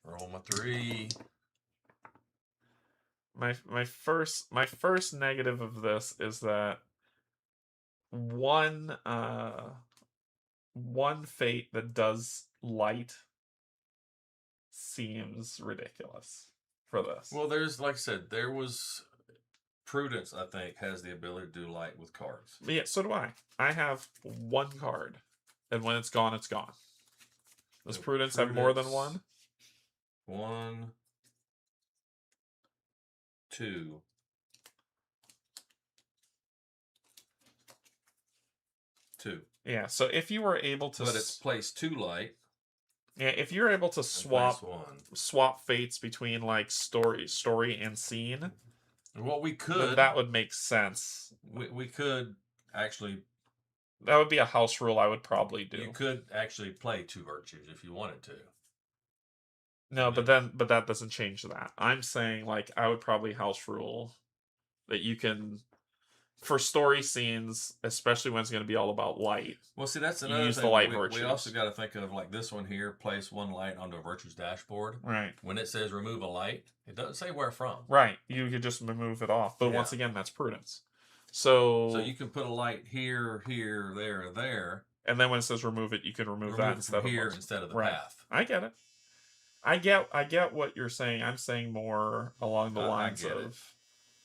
Roll my 3. My first negative of this is that one fate that does light seems ridiculous for this. Well, there's, like I said, there was Prudence, I think, has the ability to do light with cards. Yeah, so do I. I have 1 card, and when it's gone, it's gone. Does Prudence have more than 1? 1, 2. Yeah, so if you were able to, but it's place 2 light. Yeah, if you're able to swap fates between like story and scene, well, we could. That would make sense. We could actually. That would be a house rule I would probably do. You could actually play 2 virtues if you wanted to. No, but that doesn't change that. I'm saying like I would probably house rule that you can for story scenes, especially when it's going to be all about light. Well, see, that's You another use the thing. light We virtues. also got to think of like this one here. Place one light onto a virtues dashboard. Right. When it says remove a light, it doesn't say where from. Right. You could just remove it off. But Yeah. once again, that's prudence. So you can put a light here, here, there, there. And then when it says remove it, you can remove that instead from here of instead of the right. path. I get it. I get what you're saying. I'm saying more along the lines of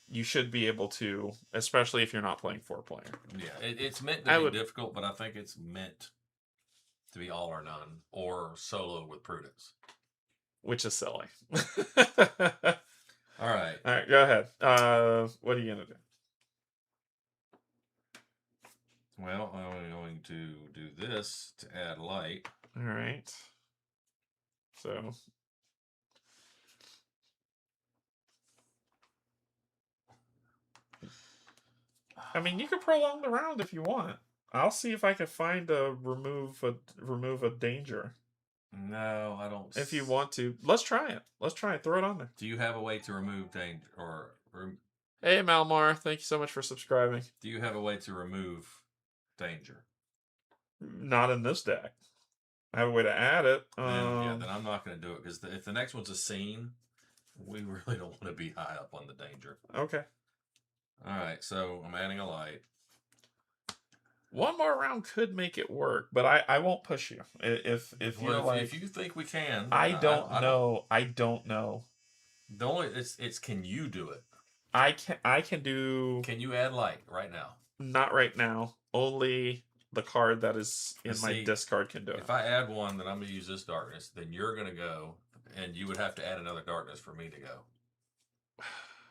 you should be able to, especially if you're not playing 4-player. Yeah, it's meant to be difficult, but I think it's meant to be all or none or solo with prudence, which is silly. All right, go ahead. What are you gonna do? Well, I'm going to do this to add light. All right. So. I mean, you could prolong the round if you want. I'll see if I can find remove a danger. No, I don't. If you want to, let's try it. Throw it on there. Do you have a way to remove danger Hey, Malmar, thank you so much for subscribing. Do you have a way to remove danger? Not in this deck. I have a way to add it. Then I'm not going to do it because if the next one's a scene, we really don't want to be high up on the danger. Okay. All right, so I'm adding a light. One more round could make it work, but I won't push you. If you think we can, I don't know. I don't know. The only it's can you do it? I can do. Can you add light right now? Not right now. Only the card that is in my discard can do it. If I add one, then I'm going to use this darkness. Then you're going to go, and you would have to add another darkness for me to go.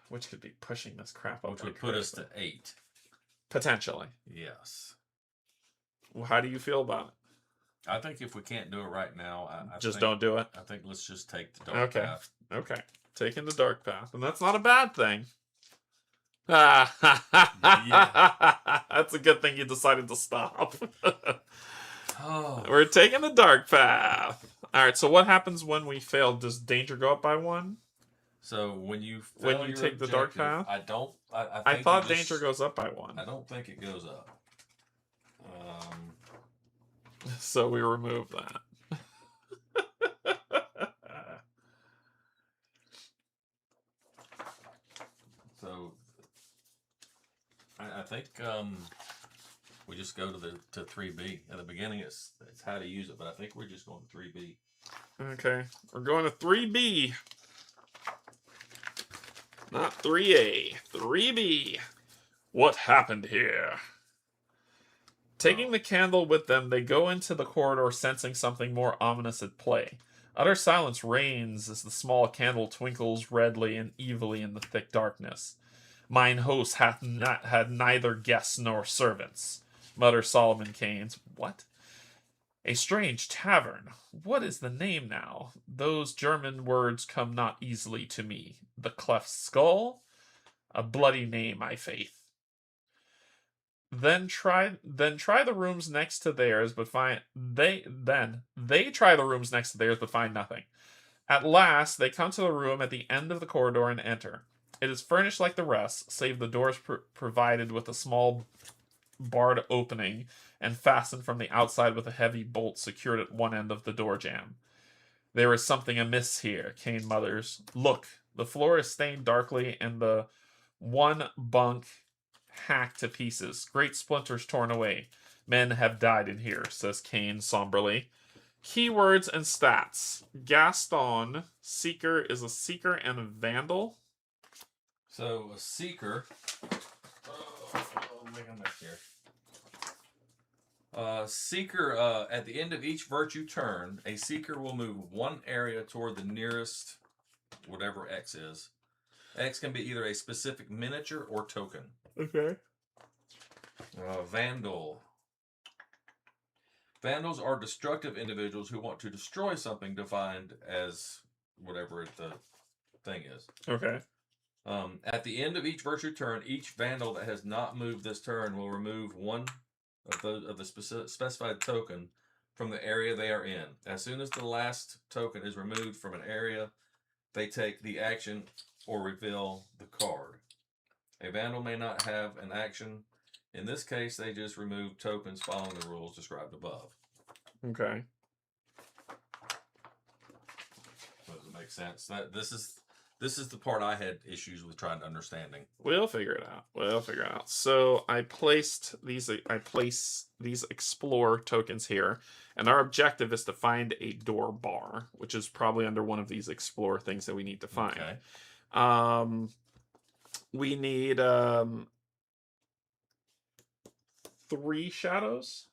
Which could be pushing this crap up. Which would put us to 8. Potentially. Yes. Well, how do you feel about it? I think if we can't do it right now, I just don't do it. I think let's just take the dark path. Okay. Taking the dark path. And that's not a bad thing. Yeah. That's a good thing you decided to stop. Oh. We're taking the dark path. All right, so what happens when we fail? Does danger go up by 1? So when you take the dark path, I thought danger goes up by 1. I don't think it goes up. So we remove that. So I think we just go to 3B. At the beginning, it's how to use it, but I think we're just going to 3B. Okay, we're going to 3B. Not 3A, 3B. What happened here? Taking the candle with them, they go into the corridor sensing something more ominous at play. Utter silence reigns as the small candle twinkles redly and evilly in the thick darkness. Mine host hath had neither guests nor servants, mutters Solomon Kane. What? A strange tavern. What is the name now? Those German words come not easily to me. The cleft skull? A bloody name, I faith. Then try the rooms next to theirs, but find they try the rooms next to theirs, but find nothing. At last, they come to the room at the end of the corridor and enter. It is furnished like the rest, save the doors provided with a small barred opening and fastened from the outside with a heavy bolt secured at one end of the door jamb. There is something amiss here, Kane mutters. Look, the floor is stained darkly and the one bunk hacked to pieces. Great splinters torn away. Men have died in here, says Kane somberly. Keywords and stats. Gaston, Seeker, is a Seeker and a Vandal. So, a Seeker... make a mess here. Seeker, at the end of each virtue turn, a Seeker will move one area toward the nearest, whatever X is. X can be either a specific miniature or token. Okay. Vandal. Vandals are destructive individuals who want to destroy something defined as whatever the thing is. Okay. At the end of each virtue turn, each Vandal that has not moved this turn will remove one of the specified token from the area they are in. As soon as the last token is removed from an area, they take the action or reveal the card. A vandal may not have an action. In this case, they just remove tokens following the rules described above. Okay. Does it make sense? This is the part I had issues with trying to understanding. We'll figure it out. We'll figure it out. So I place these explore tokens here, and our objective is to find a door bar, which is probably under one of these explore things that we need to find. Okay. We need 3 shadows.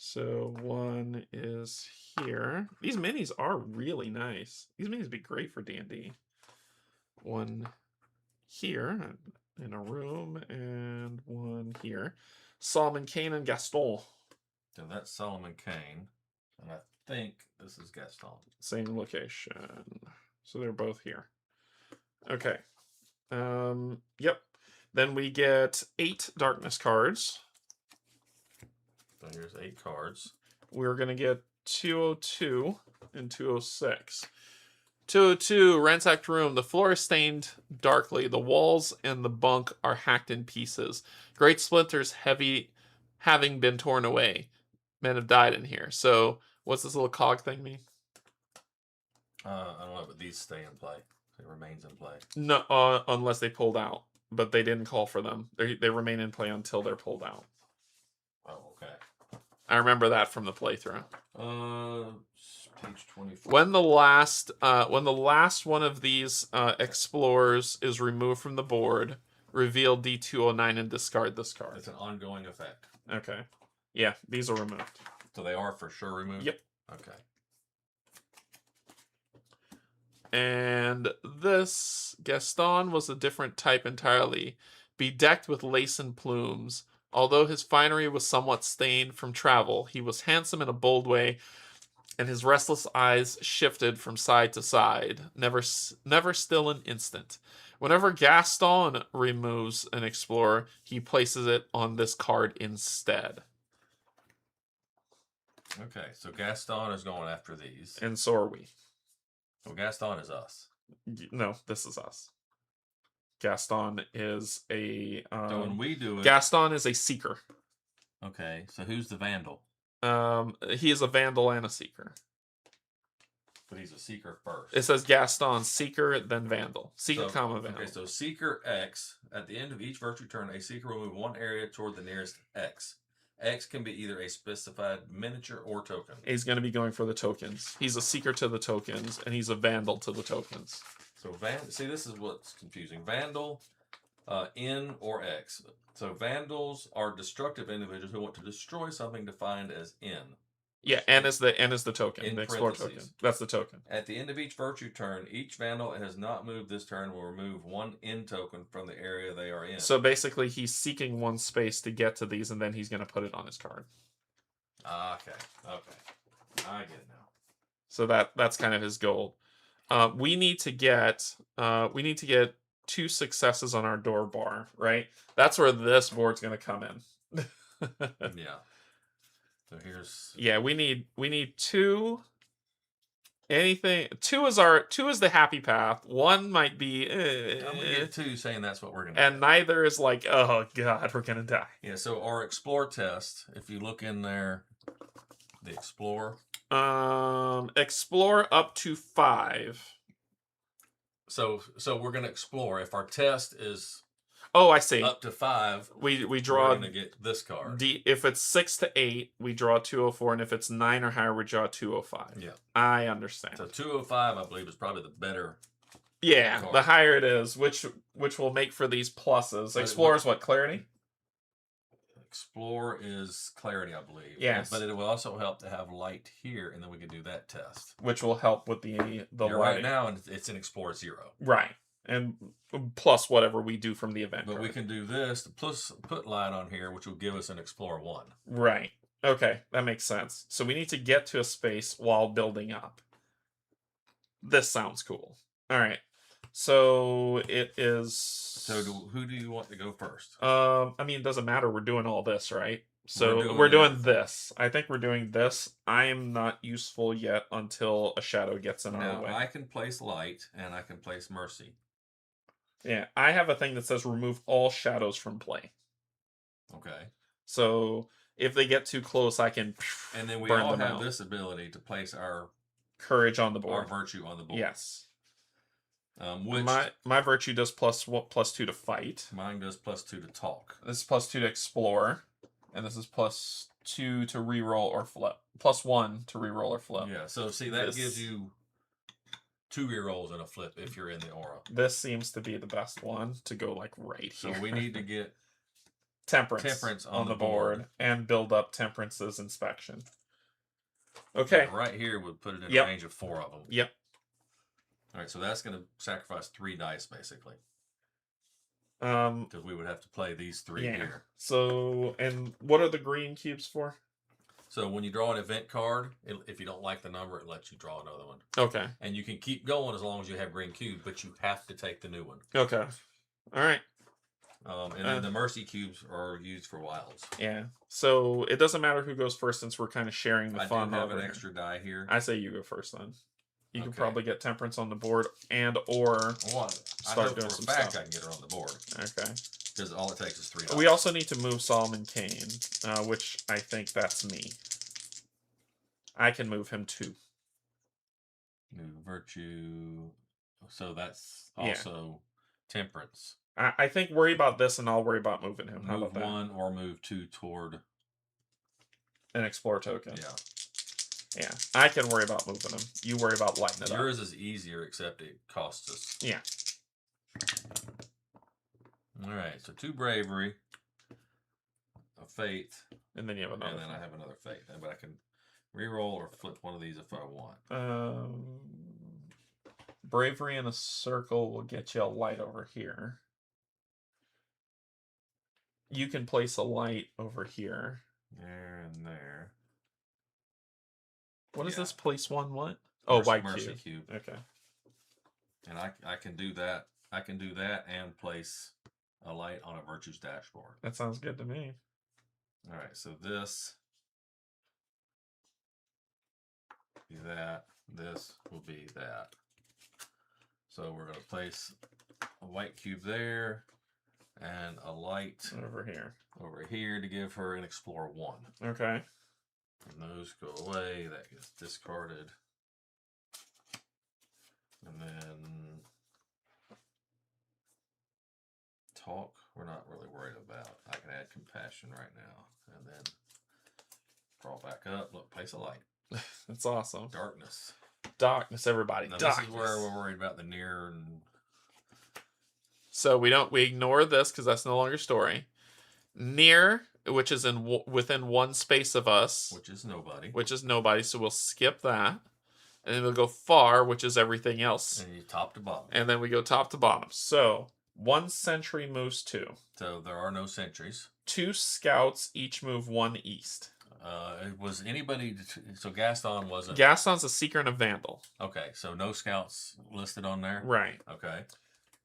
So one is here. These minis are really nice. These minis would be great for D&D. One here in a room, and one here. Solomon Kane and Gaston. So that's Solomon Kane, and I think this is Gaston. Same location. So they're both here. Okay. Yep. Then we get 8 darkness cards. So here's 8 cards. We're going to get 202 and 206. 202, ransacked room. The floor is stained darkly. The walls and the bunk are hacked in pieces. Great splinters having been torn away. Men have died in here. So what's this little cog thing mean? I don't know, but these stay in play. It remains in play. No, unless they pulled out. But they didn't call for them. They remain in play until they're pulled out. Oh, okay. I remember that from the playthrough. Page 24. When the last one of these explorers is removed from the board, reveal D209 and discard this card. It's an ongoing effect. Okay. Yeah, these are removed. So they are for sure removed? Yep. Okay. And this Gaston was a different type entirely, bedecked with lace and plumes. Although his finery was somewhat stained from travel, he was handsome in a bold way, and his restless eyes shifted from side to side, never still an instant. Whenever Gaston removes an explorer, he places it on this card instead. Okay, so Gaston is going after these. And so are we. So Gaston is us. No, this is us. Gaston is a... so when we do it... Gaston is a seeker. Okay, so who's the vandal? He is a vandal and a seeker. But he's a seeker first. It says Gaston, seeker, then vandal. Seeker, vandal. Okay, so seeker X. At the end of each virtue turn, a seeker will move one area toward the nearest X. X can be either a specified miniature or token. He's going to be going for the tokens. He's a seeker to the tokens, and he's a vandal to the tokens. So, see, this is what's confusing. Vandal, N or X. So, vandals are destructive individuals who want to destroy something defined as N. Yeah, N is the token. In the explore token. That's the token. At the end of each virtue turn, each vandal that has not moved this turn will remove one N token from the area they are in. So basically, he's seeking one space to get to these, and then he's going to put it on his card. Okay. I get it now. So that's kind of his goal. We need to get 2 successes on our door bar, right? That's where this board's going to come in. Yeah. So here's... Yeah, we need 2. Anything 2 is the happy path. 1 might be I'm gonna get 2 saying that's what we're gonna and get. Neither is like, oh god, we're gonna die. Yeah, so our explore test, if you look in there, the explore. Explore up to 5. So we're gonna explore. If our test is I see. Up to 5, we draw. We're gonna get this card. If it's 6 to 8, we draw 204, and if it's 9 or higher, we draw 205. Yeah, I understand. So 205, I believe, is probably the better. Yeah, card. The higher it is, which will make for these pluses. Explore is what, clarity? Explore is clarity, I believe. Yes. But it will also help to have light here, and then we can do that test. Which will help with the light. Right now, it's in Explore 0. Right. And plus whatever we do from the event. But we can do this, plus put light on here, which will give us an Explorer 1. Right. Okay, that makes sense. So we need to get to a space while building up. This sounds cool. All right. So it is... So who do you want to go first? I mean, it doesn't matter. We're doing all this, right? So we're doing this. I think we're doing this. I am not useful yet until a shadow gets in our way. I can place light, and I can place mercy. Yeah, I have a thing that says remove all shadows from play. Okay. So if they get too close, I can And then we burn all them have out. this ability to place our Courage on the board. virtue on the board. Yes. Which my virtue does +2 to fight. Mine does +2 to talk. This is +2 to explore, and this is +2 to reroll or flip. +1 to reroll or flip. Yeah. So see, that gives you 2 rerolls and a flip if you're in the aura. This seems to be the best one to go like right here. So we need to get Temperance on the board and build up Temperance's inspection. Okay. Yeah, right here would put it in range of 4 of them. Yep. All right, so that's going to sacrifice 3 dice basically. Because we would have to play these 3 here. So, and what are the green cubes for? So when you draw an event card, if you don't like the number, it lets you draw another one. Okay. And you can keep going as long as you have green cube, but you have to take the new one. Okay. All right. And then the mercy cubes are used for wilds. Yeah. So it doesn't matter who goes first since we're kind of sharing the fun. I do have an extra die here. I say you go first then. You can probably get Temperance on the board or start doing some stuff. I can get her on the board. Okay. Because all it takes is 3 dice. We also need to move Solomon Kane, which I think that's me. I can move him too. New virtue. So that's also Temperance. I think worry about this and I'll worry about moving him. How about that? Move 1 or move 2 toward an explore token. Yeah. Yeah. I can worry about moving him. You worry about lighting it up. Yours is easier, except it costs us. Yeah. Alright, so 2 bravery, a faith. And then you have another. And then I have another faith. But I can reroll or flip one of these if I want. Bravery in a circle will get you a light over here. You can place a light over here. There and there. What is this? Place 1 what? Oh, white mercy cube. Okay. And I can do that. I can do that and place a light on a virtues dashboard. That sounds good to me. All right, so this be that. This will be that. So we're going to place a white cube there and a light over here to give her an explore 1. Okay. And those go away. That gets discarded. And then talk, we're not really worried about. I can add compassion right now. And then draw back up. Look, place a light. That's awesome. Darkness. Darkness, everybody. Now, darkness. This is where we're worried about the near and... So we ignore this because that's no longer story. Near, which is within 1 space of us. Which is nobody. So we'll skip that. And then we'll go far, which is everything else. And you top to bottom. And then we go top to bottom. So 1 sentry moves 2. So there are no sentries. 2 scouts each move 1 east. Was anybody... So Gaston wasn't... Gaston's a seeker and a vandal. Okay, so no scouts listed on there? Right. Okay.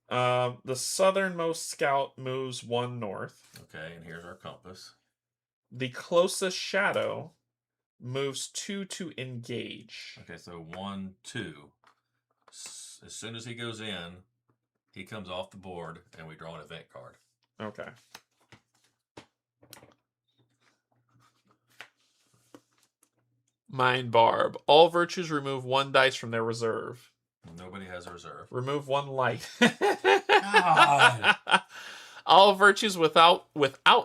The southernmost scout moves 1 north. Okay, and here's our compass. The closest shadow moves 2 to engage. Okay, so 1, 2. As soon as he goes in, he comes off the board, and we draw an event card. Okay. Mind Barb. All virtues remove 1 dice from their reserve. Nobody has a reserve. Remove 1 light. God. All virtues without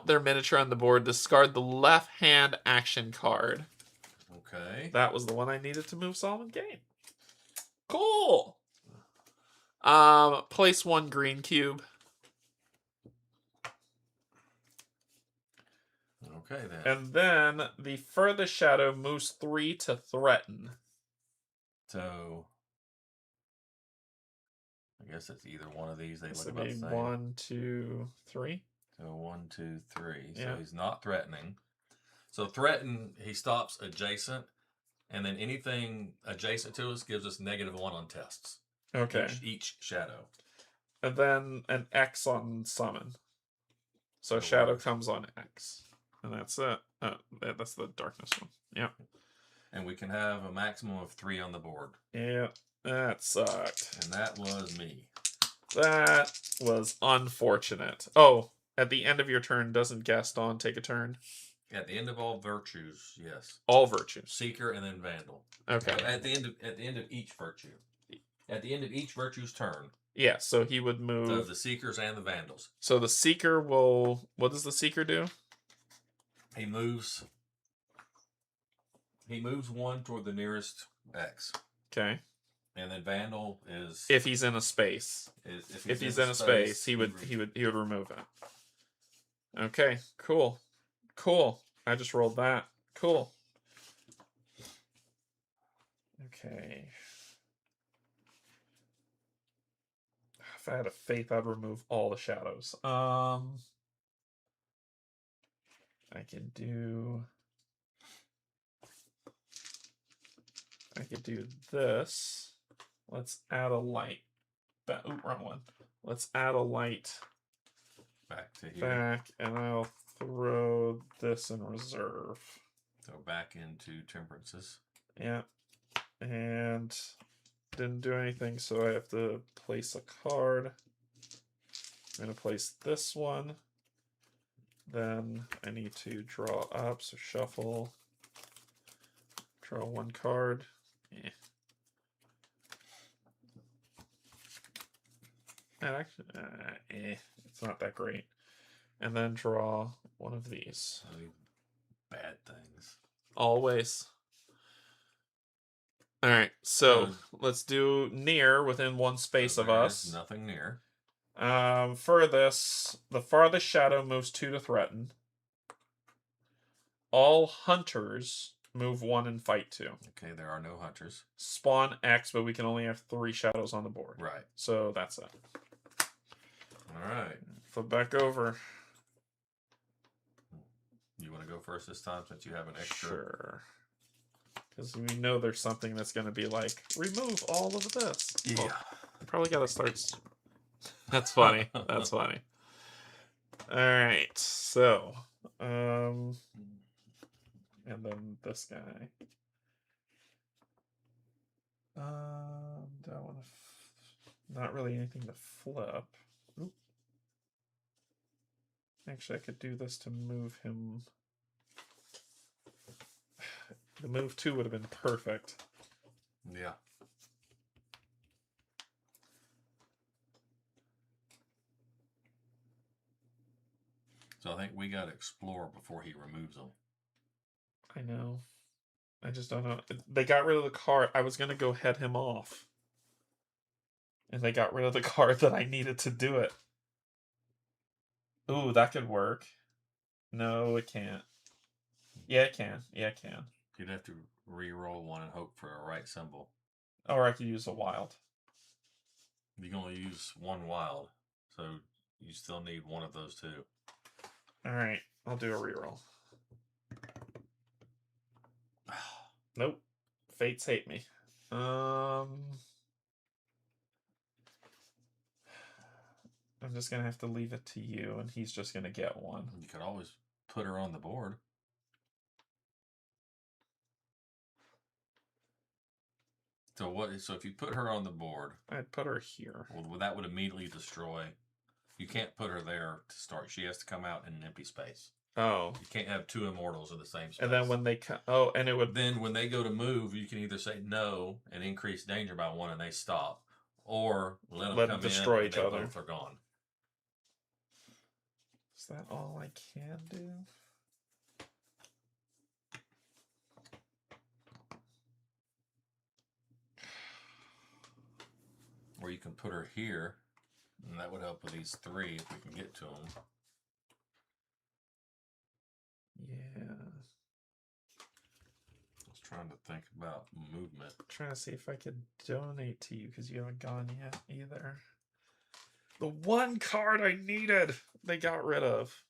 their miniature on the board, discard the left hand action card. Okay. That was the one I needed to move Solomon Kane. Cool. Place 1 green cube. Okay then. And then the furthest shadow moves 3 to threaten. So I guess it's either one of these. They So look about the same. 1, 2, 3. So 1, 2, 3. Yeah. So he's not threatening. So threaten, he stops adjacent, and then anything adjacent to us gives us -1 on tests. Okay. Each shadow. And then an X on summon. So shadow comes on X. And that's it. That's the darkness one. Yeah. And we can have a maximum of 3 on the board. Yeah. That sucked. And that was me. That was unfortunate. Oh, at the end of your turn, doesn't Gaston take a turn? At the end of all virtues, yes. All virtues. Seeker and then Vandal. Okay. At the end of each virtue. At the end of each virtue's turn. Yeah, so he would move. So the Seekers and the Vandals. So the Seeker will. What does the Seeker do? He moves one toward the nearest X. Okay. And then Vandal is if he's in a space. If he's in a space, he would remove it. Okay, cool. Cool. I just rolled that. Cool. Okay. If I had a faith, I'd remove all the shadows. I could do this. Let's add a light. Ooh, wrong one. Let's add a light back to here. Back, and I'll throw this in reserve. So back into Temperances. Yeah. And didn't do anything, so I have to place a card. I'm going to place this one. Then I need to draw up, so shuffle. Draw one card. Eh. And actually, it's not that great. And then draw one of these. Bad things. Always. All right, so let's do near within one space of us. Nothing near. For this, the farthest shadow moves 2 to threaten. All hunters move 1 and fight 2. Okay, there are no hunters. Spawn X, but we can only have 3 shadows on the board. Right. So that's it. All right. Flip back over. You want to go first this time since you have an extra? Sure. Because we know there's something that's going to be like, remove all of this. Yeah. Well, I probably got to start. That's funny. That's funny. All right. So, and then this guy. Do I want to? Not really anything to flip. Oop. Actually, I could do this to move him. The move 2 would have been perfect. Yeah. So I think we got to explore before he removes them. I know. I just don't know. They got rid of the card. I was going to go head him off. And they got rid of the card that I needed to do it. Ooh, that could work. No, it can't. Yeah, it can. Yeah, it can. You'd have to re-roll one and hope for a right symbol. Or I could use a wild. You can only use one wild, so you still need one of those 2. Alright, I'll do a reroll. Nope. Fates hate me. I'm just going to have to leave it to you, and he's just going to get one. You could always put her on the board. So what? So if you put her on the board, I'd put her here. Well, that would immediately destroy. You can't put her there to start. She has to come out in an empty space. Oh. You can't have 2 immortals in the same space. And then when they come, oh, and it would. Then when they go to move, you can either say no and increase danger by 1, and they stop, or let them come destroy in each and other. Both are gone. Is that all I can do? Or you can put her here, and that would help with these 3 if we can get to them. Yeah. I was trying to think about movement. I'm trying to see if I could donate to you because you haven't gone yet either. The one card I needed, they got rid of.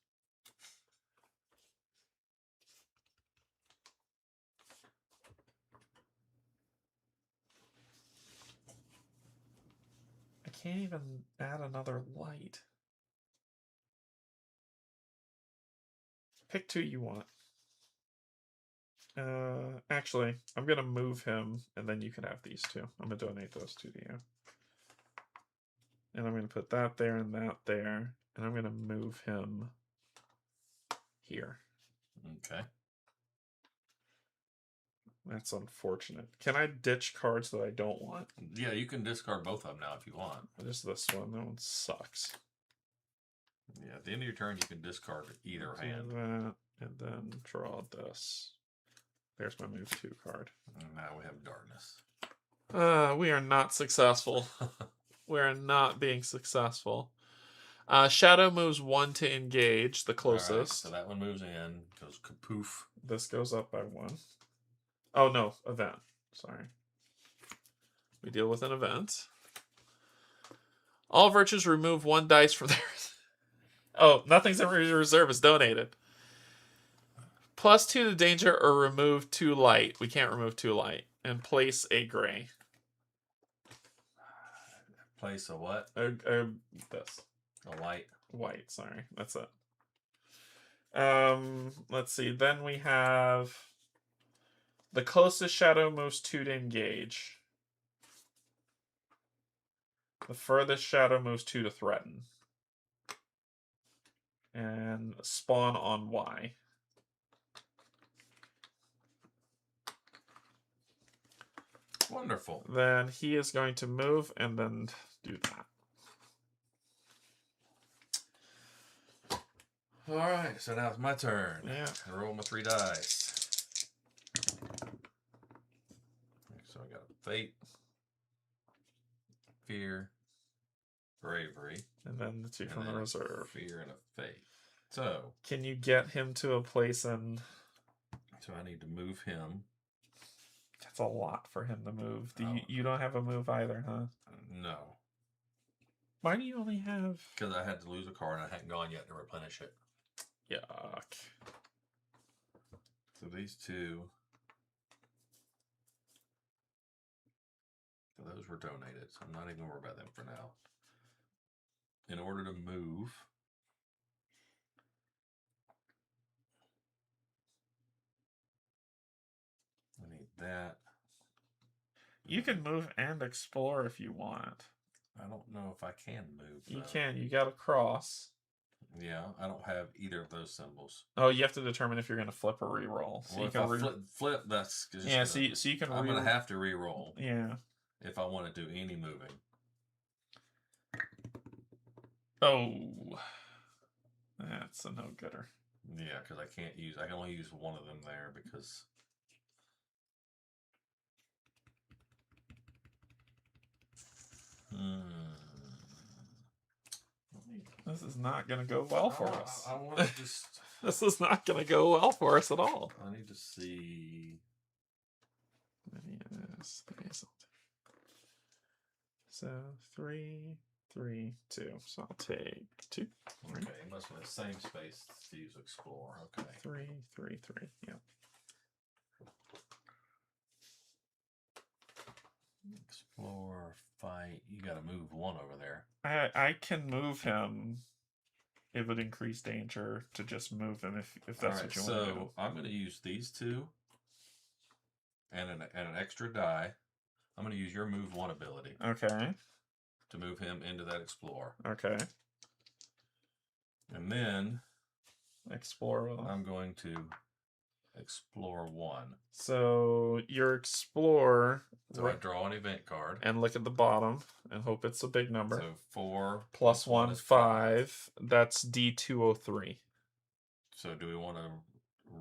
I can't even add another light. Pick 2 you want. Actually, I'm going to move him, and then you can have these 2. I'm going to donate those 2 to you. And I'm going to put that there and that there. And I'm going to move him here. Okay. That's unfortunate. Can I ditch cards that I don't want? Yeah, you can discard both of them now if you want. Just this one. That one sucks. Yeah, at the end of your turn, you can discard either hand. That, and then draw this. There's my move 2 card. And now we have darkness. We are not successful. We are not being successful. Shadow moves 1 to engage, the closest. Right, so that one moves in, goes kapoof. This goes up by 1. Oh, no, event. Sorry. We deal with an event. All virtues remove 1 dice from their... Oh, nothing's in reserve is donated. +2 to danger or remove 2 light. We can't remove 2 light. And place a gray. Place a what? This. A light. White, sorry. That's it. Let's see. Then we have the closest shadow moves 2 to engage. The furthest shadow moves 2 to threaten. And spawn on Y. Wonderful. Then he is going to move and then do that. All right, so now it's my turn. Yeah. I roll my 3 dice. So I got a fate, fear, bravery, and then the 2 from the reserve. Fear and a fate. So can you get him to a place and? So I need to move him. That's a lot for him to move. You don't have a move either, huh? No. Why do you only have? Because I had to lose a card and I hadn't gone yet to replenish it. Yuck. So these 2. So those were donated, so I'm not even going to worry about them for now. In order to move, I need that. You can move and explore if you want. I don't know if I can move. You can. You got to cross. Yeah, I don't have either of those symbols. Oh, you have to determine if you're going to flip or re-roll. So well, you if can I flip, that's yeah. So you can. I'm going to have to re-roll. Yeah. If I want to do any moving. Oh, that's a no-gooder. Yeah, because I can only use one of them there because. This is not going to go well for us. I want to just. This is not going to go well for us at all. I need to see. So 3, 3, 2. So I'll take 2. Okay, it must be the same space to use explore. Okay. 3, 3, 3. Yeah. Explore, fight. You got to move 1 over there. I can move him. It would increase danger to just move him if that's what you want to do. So I'm going to use these 2 and an extra die. I'm going to use your move 1 ability. Okay. To move him into that explore. Okay. And then explore. I'm going to explore 1. So your explore. So I draw an event card. And look at the bottom and hope it's a big number. So 4 plus 1 is 5. That's D203. So do we want to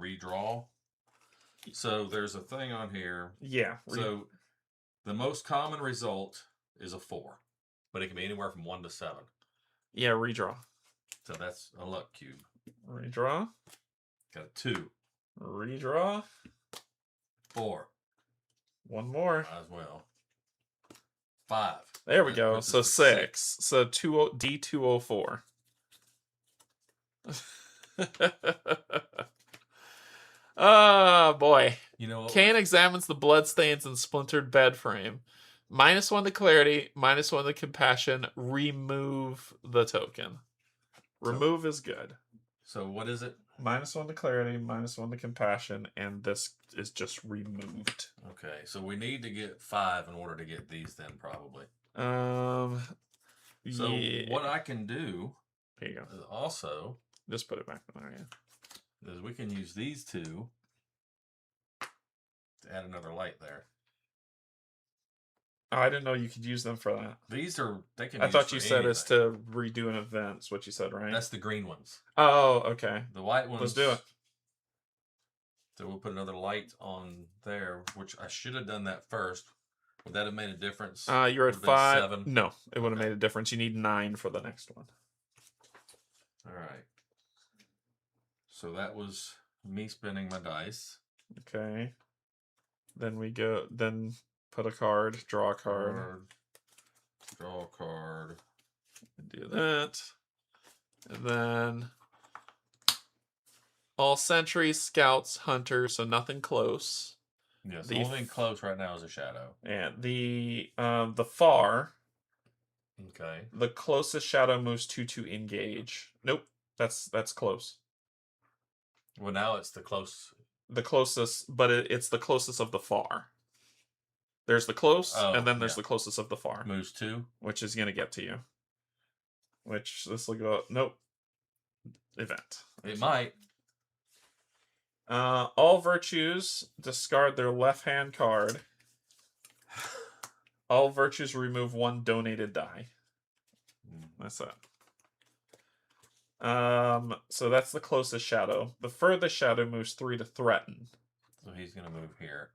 redraw? So there's a thing on here. Yeah. So the most common result is a 4. But it can be anywhere from 1 to 7. Yeah, redraw. So that's a luck cube. Redraw. Got a 2. Redraw. 4. 1 more. As well. 5. There we go. So 6. So D204. Oh, boy. You know what? Kane examines the bloodstains and splintered bed frame. -1 to clarity, -1 to compassion. Remove the token. Remove is good. So what is it? -1 to clarity, -1 to compassion, and this is just removed. So Yeah. what I can do Here you go. is also Just put it back in there. Yeah. is we can use these two to add another light there. Oh, I didn't know you could use them for that. These are they can. I use thought for you said anything. it's to redo an event. That's what you said, right? That's the green ones. Oh, okay. The white ones. Let's do it. So we'll put another light on there, which I should have done that first. Would that have made a difference? You're at Would've been 5. 7? No, it would have Okay. made a difference. You need 9 for the next one. All right. So that was me spinning my dice. Okay. Then we go. Then put a card. Draw a card. Draw a card. Do that. And then all sentries, scouts, hunters, so nothing close. Yes, the only thing close right now is a shadow. And the far. Okay. The closest shadow moves 2 to engage. Nope, that's close. Well, now it's the close. The closest, but it's the closest of the far. There's the close, and then there's the closest of the far. Moves 2, which is gonna get to you. Which this will go. Nope. Event. It might. All virtues discard their left hand card. All virtues remove 1 donated die. That's it. So that's the closest shadow. The furthest shadow moves 3 to threaten. So he's gonna move here.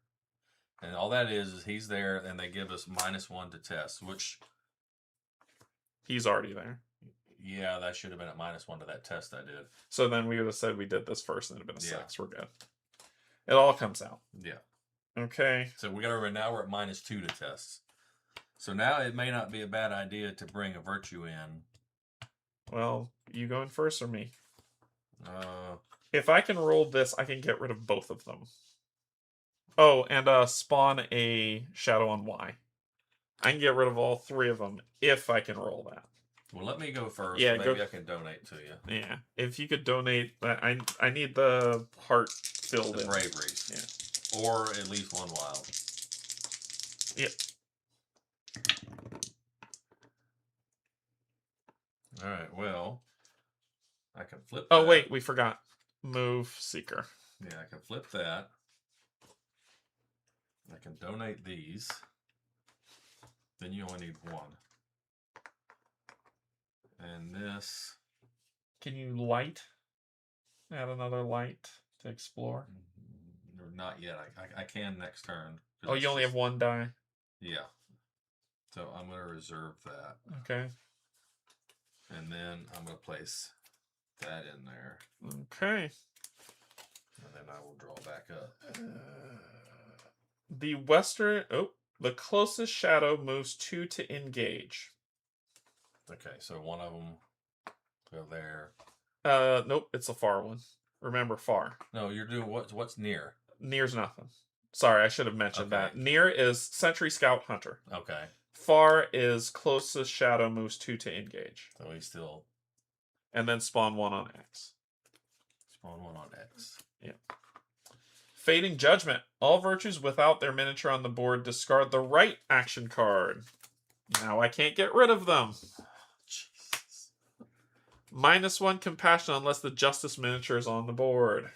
And all that is he's there, and they give us -1 to test, which he's already there. Yeah, that should have been at -1 to that test I did. So then we would have said we did this first, and it'd have been a 6. We're good. It all comes out. Yeah. Okay. So we got to remember now we're at -2 to tests. So now it may not be a bad idea to bring a virtue in. Well, you going first or me? If I can roll this, I can get rid of both of them. Oh, and spawn a shadow on Y. I can get rid of all 3 of them if I can roll that. Well, let me go first. Yeah, Maybe I can donate to you. Yeah, if you could donate, I need the heart filled in. Braveries. Yeah. Or at least 1 wild. Yep. All right, well, I can flip Oh, that. wait, we forgot. Move Seeker. Yeah, I can flip that. I can donate these. Then you only need 1. And this. Can you light? Add another light to explore? Not yet. I can next turn. Oh, you only have 1 die? Yeah. So I'm going to reserve that. Okay. And then I'm going to place that in there. Okay. And then I will draw back up. The western... Oh, the closest shadow moves 2 to engage. Okay, so one of them go there. Nope, it's a far one. Remember, far. No, you're doing what's near? Near's nothing. Sorry, I should have mentioned that. Near is Sentry, Scout, Hunter. Okay. Far is closest shadow moves 2 to engage. So he's still... And then spawn 1 on X. Spawn 1 on X. Yeah. Fading Judgment. All virtues without their miniature on the board discard the right action card. Now I can't get rid of them. Jesus. -1 compassion unless the justice miniature is on the board.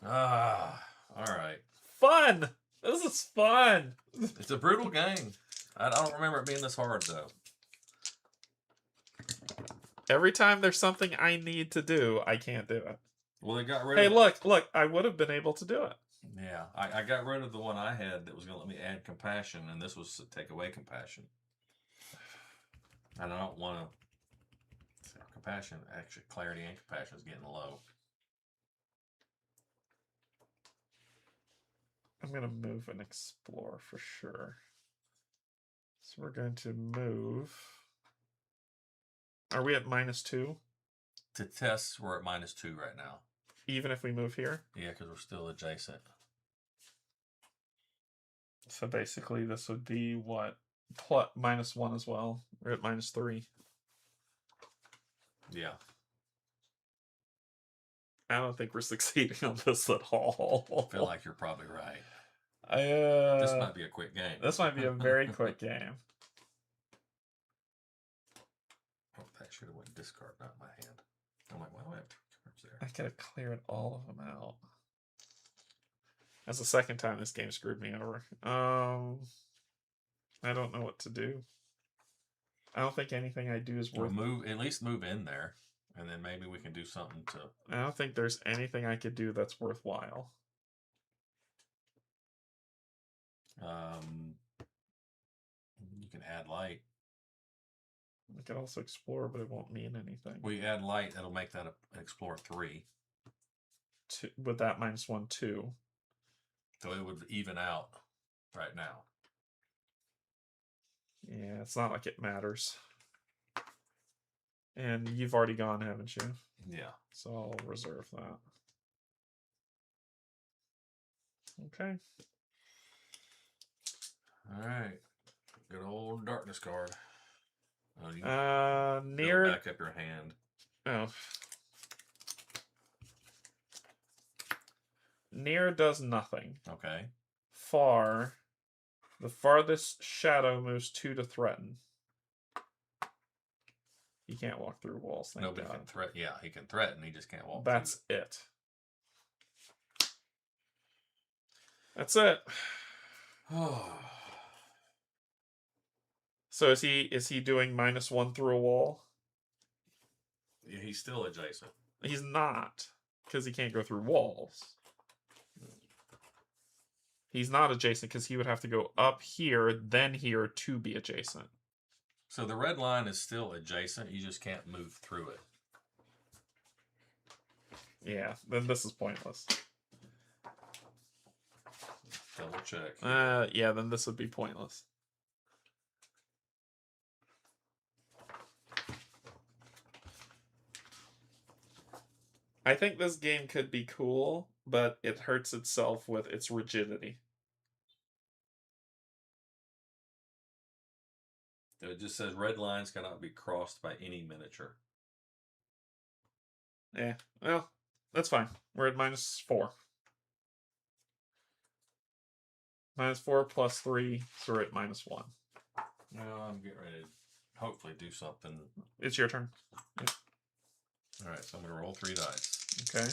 All right. Fun! This is fun! It's a brutal game. I don't remember it being this hard, though. Every time there's something I need to do, I can't do it. Well, they got rid Hey, of... look, I would have been able to do it. Yeah, I got rid of the one I had that was going to let me add compassion, and this was to take away compassion. And I don't want to... Compassion, actually, clarity and compassion is getting low. I'm going to move and explore for sure. So we're going to move. Are we at -2? To test, we're at -2 right now. Even if we move here? Yeah, because we're still adjacent. So basically this would be what? -1 as well. We're at -3. Yeah. I don't think we're succeeding on this at all. I feel like you're probably right. This This might be a quick game. This might be a very quick game. should have went discard, not my hand. I'm like, why do I have 2 cards there? I could have cleared all of them out. That's the second time this game screwed me over. I don't know what to do. I don't think anything I do is worth. At least move in there, and then maybe we can do something to. I don't think there's anything I could do that's worthwhile. You can add light. I could also explore, but it won't mean anything. We add light, that'll make that an explore 3. With that -1, 2. So it would even out right now. Yeah, it's not like it matters. And you've already gone, haven't you? Yeah. So I'll reserve that. Okay. All right. Good old darkness card. Near. Back up your hand. Oh. Near does nothing. Okay. Far. The farthest shadow moves 2 to threaten. He can't walk through walls. Nobody can threaten. Yeah, he can threaten. He just can't walk. That's it. That's it. So is he doing -1 through a wall? Yeah, he's still adjacent. He's not, because he can't go through walls. He's not adjacent because he would have to go up here, then here to be adjacent. So the red line is still adjacent. You just can't move through it. Yeah, then this is pointless. Double check. Yeah, then this would be pointless. I think this game could be cool, but it hurts itself with its rigidity. It just says red lines cannot be crossed by any miniature. Yeah, well, that's fine. We're at -4. -4 plus 3, so we're at -1. Well, I'm getting ready to hopefully do something. It's your turn. Yeah. All right, so I'm going to roll 3 dice. Okay.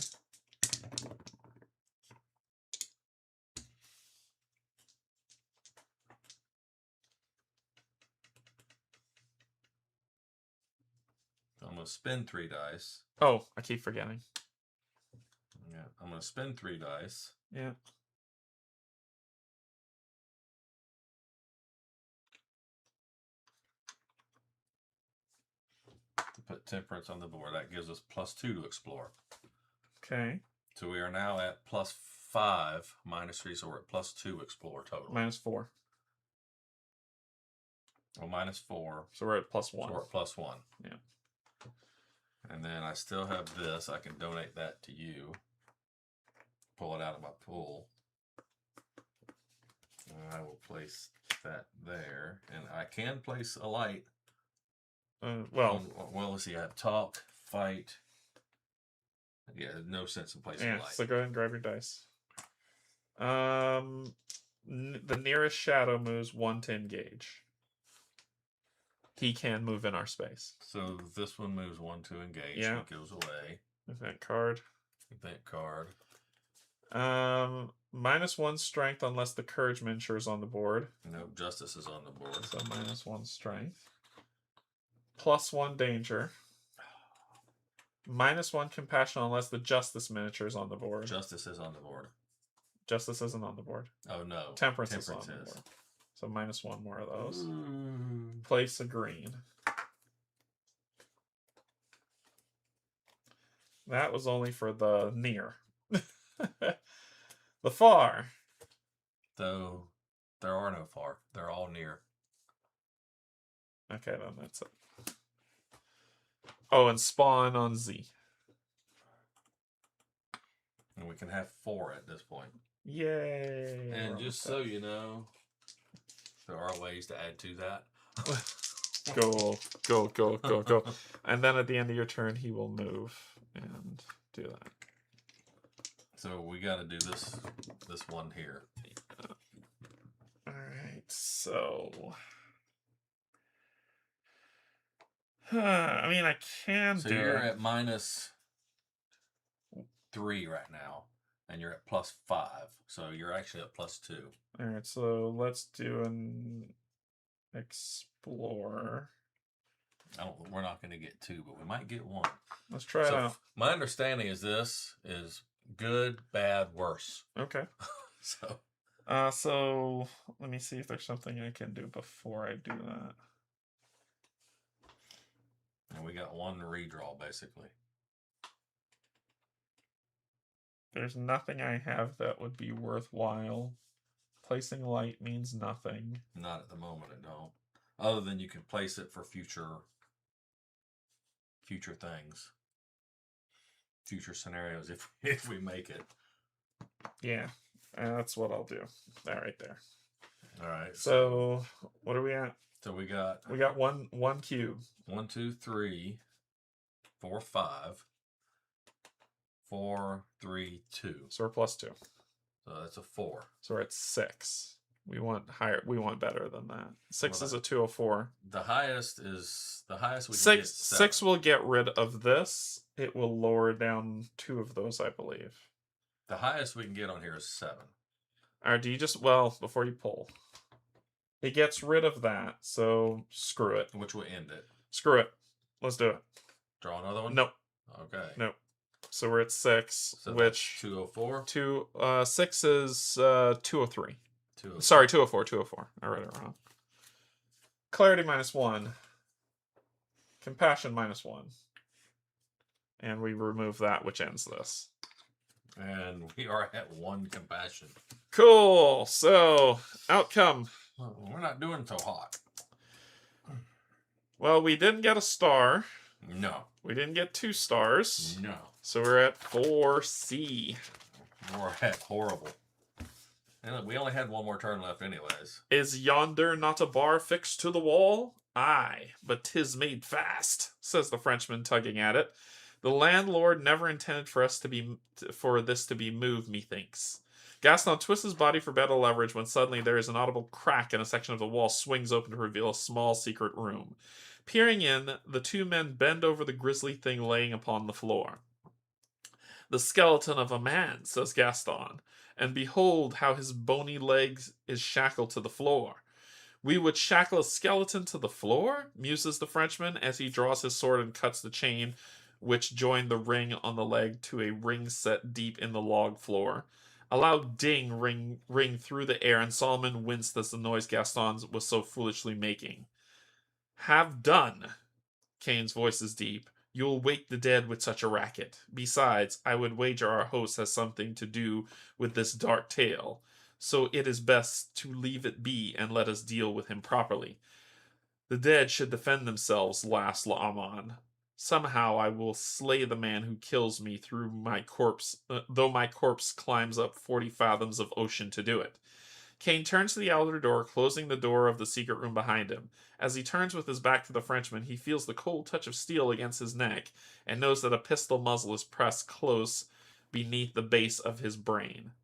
I'm going to spin 3 dice. Oh, I keep forgetting. Yeah, I'm going to spin 3 dice. Yeah. To put Temperance on the board. That gives us +2 to explore. Okay. So we are now at +5 -3, so we're at +2 explore total. -4. Well, -4. So we're at +1. So we're at +1. Yeah. And then I still have this. I can donate that to you. Pull it out of my pool. And I will place that there. And I can place a light. Well, Let's see. I have talk, fight. Yeah, no sense in placing a light. So go ahead and grab your dice. The nearest shadow moves 1 to engage. He can move in our space. So this one moves 1 to engage. Yeah. It goes away. Event card. Event card. -1 strength unless the courage miniature is on the board. Nope, justice is on the board. So -1 strength. +1 danger. -1 compassion unless the justice miniature is on the board. Justice is on the board. Justice isn't on the board. Oh no. Temperance is on the board. So -1 more of those. Place a green. That was only for the near. The far. Though there are no far. They're all near. Okay, then that's it. Oh, and spawn on Z. And we can have 4 at this point. Yay. And just so you know, there are ways to add to that. Go. And then at the end of your turn, he will move and do that. So we got to do this one here. All right, so I mean, I can So do you're it. at -3 right now, and you're at +5. So you're actually at +2. All right, so let's do an explore. We're not going to get 2, but we might get 1. Let's try it out. My understanding is this is good, bad, worse. Okay. So So let me see if there's something I can do before I do that. and we got 1 redraw basically. There's nothing I have that would be worthwhile. Placing light means nothing. Not at the moment, it don't. Other than you can place it for future things, future scenarios if we make it. Yeah, that's what I'll do. That right there. All right. So what are we at? So we got one cube. 1, 2, 3, 4, 5, 4, 3, 2. So we're +2. So that's a 4. So we're at 6. We want higher. We want better than that. 6 Well, is a 204. The highest we can get 6 7. 6 will get rid of this. It will lower down 2 of those, I believe. The highest we can get on here is 7. All right, do you just before you pull, it gets rid of that. So screw it. Which will end it. Screw it. Let's do it. Draw another one? Nope. Okay. Nope. So we're at 6, So which 204. 6 is 203. 204. Sorry, 204. 204. I read it wrong. Clarity -1. Compassion -1. And we remove that, which ends this. And we are at 1 compassion. Cool. So, outcome. We're not doing so hot. Well, we didn't get a star. No. We didn't get 2 stars. No. So we're at 4C. We're at horrible. And we only had 1 more turn left anyways. Is yonder not a bar fixed to the wall? Aye, but 'tis made fast, says the Frenchman, tugging at it. The landlord never intended for this to be moved, methinks. Gaston twists his body for better leverage when suddenly there is an audible crack and a section of the wall swings open to reveal a small secret room. Peering in, the 2 men bend over the grisly thing laying upon the floor. The skeleton of a man, says Gaston, and behold how his bony leg is shackled to the floor. We would shackle a skeleton to the floor? Muses the Frenchman as he draws his sword and cuts the chain which joined the ring on the leg to a ring set deep in the log floor. A loud ding ring through the air, and Solomon winced as the noise Gaston was so foolishly making. Have done. Kane's voice is deep. You'll wake the dead with such a racket. Besides, I would wager our host has something to do with this dark tale, so it is best to leave it be and let us deal with him properly. The dead should defend themselves, laughs La'aman. Somehow I will slay the man who kills me through my corpse, though my corpse climbs up 40 fathoms of ocean to do it. Kane turns to the outer door, closing the door of the secret room behind him. As he turns with his back to the Frenchman, he feels the cold touch of steel against his neck and knows that a pistol muzzle is pressed close beneath the base of his brain.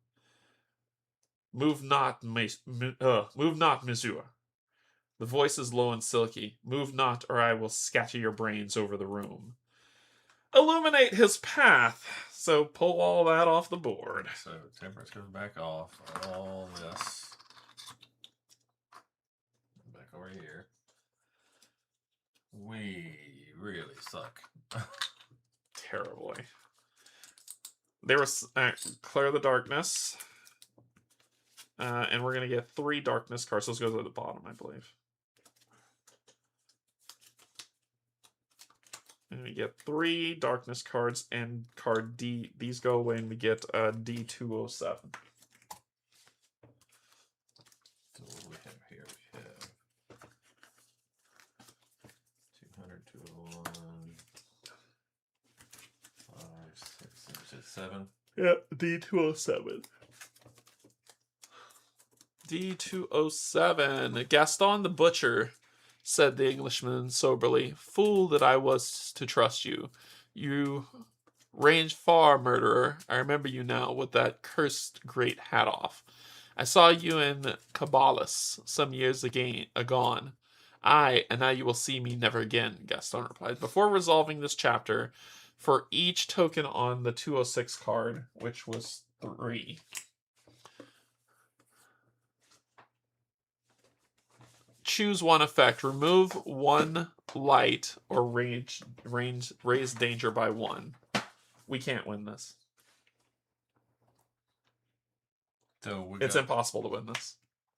Move not, monsieur. The voice is low and silky. Move not, or I will scatter your brains over the room. Illuminate his path. So pull all that off the board. So Temperance goes back off. All this. Back over here. We really suck. Terribly. They were clear the darkness. And we're going to get 3 darkness cards. Those go to the bottom, I believe. And we get 3 darkness cards and card D. These go away and we get D207. So what do we have here? We have 200, 201, 5, 6, 7. Yeah, D207. D207. Gaston the Butcher, said the Englishman soberly. Fool that I was to trust you. You ranged far, murderer. I remember you now with that cursed great hat off. I saw you in Cabalas some years agone. Aye, and now you will see me never again, Gaston replied. Before resolving this chapter, for each token on the 206 card, which was 3, choose one effect. Remove 1 light or raise danger by 1. We can't win this. So it's impossible to win this.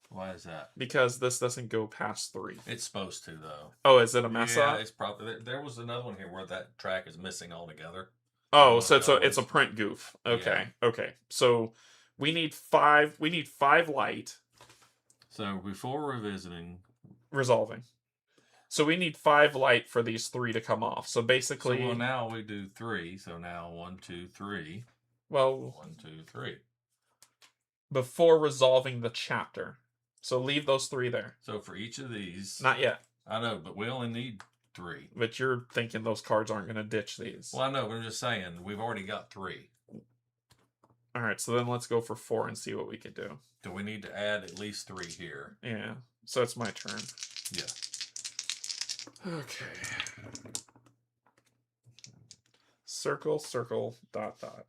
Why is that? Because this doesn't go past 3. It's supposed to, though. Oh, is it a mess yeah, up? It's probably. There was another one here where that track is missing altogether. Oh, so it's a print goof. Okay, yeah. Okay. So we need 5. We need 5 light. So before resolving. So we need 5 light for these 3 to come off. So basically, well, now we do 3. So now 1, 2, 3. Well, 1, 2, 3. Before resolving the chapter. So leave those 3 there. So for each of these, not yet. I know, but we only need 3. But you're thinking those cards aren't going to ditch these. Well, I know, but I'm just saying we've already got 3. All right, so then let's go for 4 and see what we can do. Do we need to add at least 3 here? Yeah. So it's my turn. Yeah. Okay. Circle, circle, dot, dot.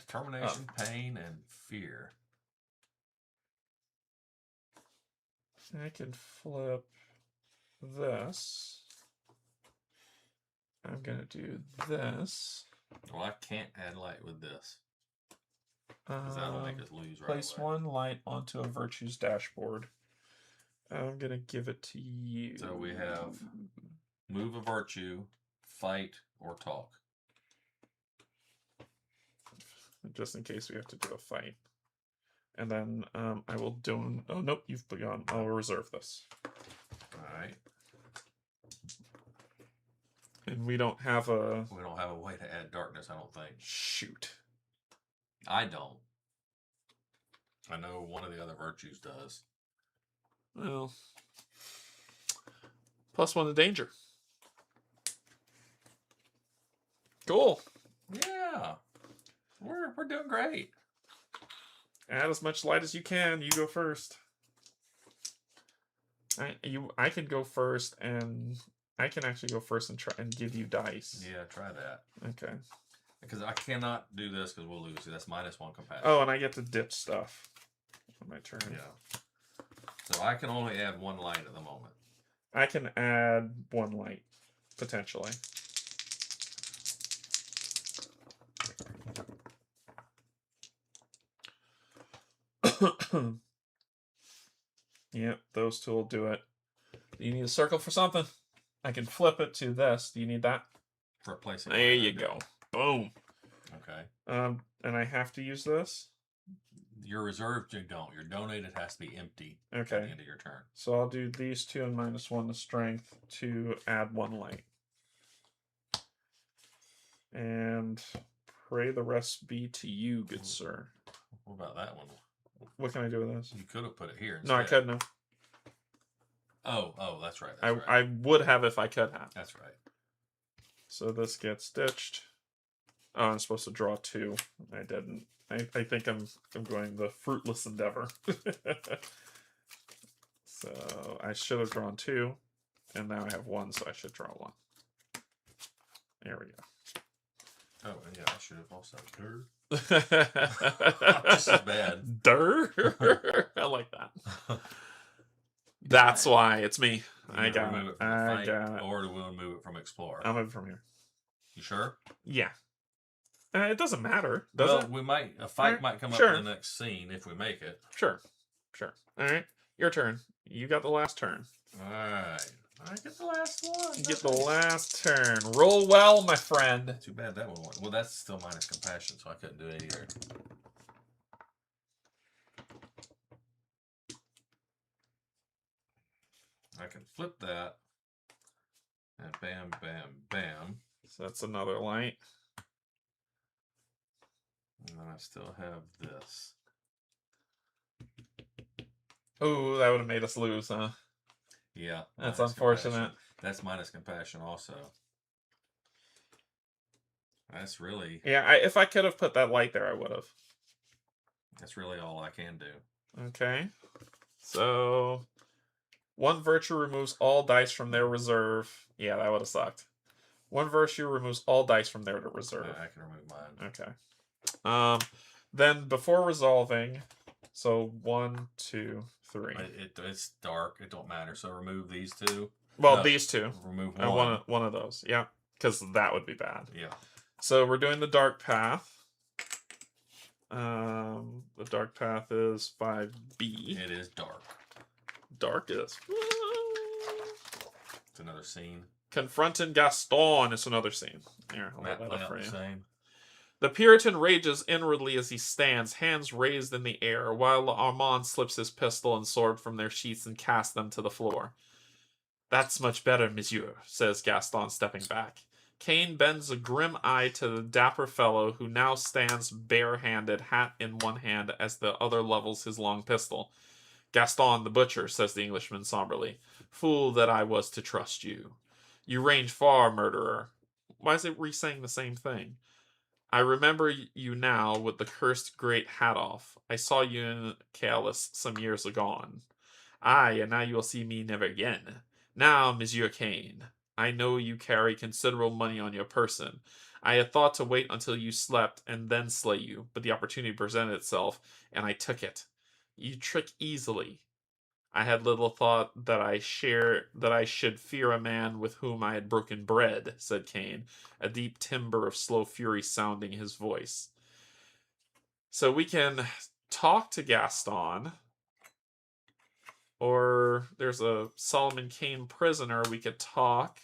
Determination, pain, and fear. I can flip this. I'm going to do this. Well, I can't add light with this. Because that'll make us lose right Place away. 1 light onto a Virtues dashboard. I'm going to give it to you. So we have move a virtue, fight, or talk. Just in case we have to do a fight. And then I will do... Oh, nope, you've begun. I'll reserve this. Alright. And we don't have a... We don't have a way to add darkness, I don't think. Shoot. I don't. I know one of the other virtues does. Well... +1 to danger. Cool. Yeah. We're doing great. Add as much light as you can. You go first. I can go first, and I can actually go first and try and give you dice. Yeah, try that. Okay. Because I cannot do this because we'll lose. See, that's -1 compassion. Oh, and I get to ditch stuff on my turn. Yeah. So I can only add 1 light at the moment. I can add 1 light, potentially. Yep, those 2 will do it. You need a circle for something? I can flip it to this. Do you need that? For placing. There you go. Boom. Okay. And I have to use this? Your reserved, you don't. Your donated has to be empty okay. at the end of your turn. So I'll do these 2 and -1 to strength to add 1 light. And pray the rest be to you, good sir. What about that one? What can I do with this? You could have put it here instead. No, I couldn't have. Oh, that's right. I would have if I could have. That's right. So this gets ditched. Oh, I'm supposed to draw 2. I didn't. I think I'm going the fruitless endeavor. So I should have drawn 2, and now I have 1, so I should draw 1. There we go. Oh, and yeah, I should have also. This is bad. I like that. That's why it's me. I got it. I got it. Or do we want to move it from Explorer? I'll move it from here. You sure? Yeah. It doesn't matter, does it? We might. A fight might come up in the next scene if we make it. Sure. All right. Your turn. You got the last turn. All right. I get the last one. You get the last turn. Roll well, my friend. Too bad that one went. Well, that's still minus compassion, so I couldn't do it either. I can flip that. And bam, bam, bam. So that's another light. And then I still have this. Oh, that would have made us lose, huh? Yeah. That's unfortunate. Compassion. That's minus compassion also. That's really... Yeah, if I could have put that light there, I would have. That's really all I can do. Okay. So One virtue removes all dice from their reserve. Yeah, that would have sucked. One virtue removes all dice from their reserve. I can remove mine. Okay. Then before resolving, so 1, 2, 3. It's dark. It don't matter. So remove these two. Well, No, these two. remove And one. one of those. Yeah, because that would be bad. Yeah. So we're doing the dark path. The dark path is 5B. It is dark. Dark is. It's another scene. Confronting Gaston is another scene. Here, I'll Matt let that up for you. same. The Puritan rages inwardly as he stands, hands raised in the air, while Armand slips his pistol and sword from their sheaths and casts them to the floor. That's much better, monsieur, says Gaston, stepping back. Kane bends a grim eye to the dapper fellow who now stands bare-handed, hat in one hand, as the other levels his long pistol. Gaston the butcher, says the Englishman somberly. Fool that I was to trust you. You range far, murderer. Why is it re-saying the same thing? I remember you now with the cursed great hat off. I saw you in Calais some years agone. Aye, and now you will see me never again. Now, Monsieur Kane, I know you carry considerable money on your person. I had thought to wait until you slept and then slay you, but the opportunity presented itself, and I took it. You trick easily. I had little thought that I should fear a man with whom I had broken bread, said Kane, a deep timbre of slow fury sounding his voice. So we can talk to Gaston, or there's a Solomon Kane prisoner we could talk.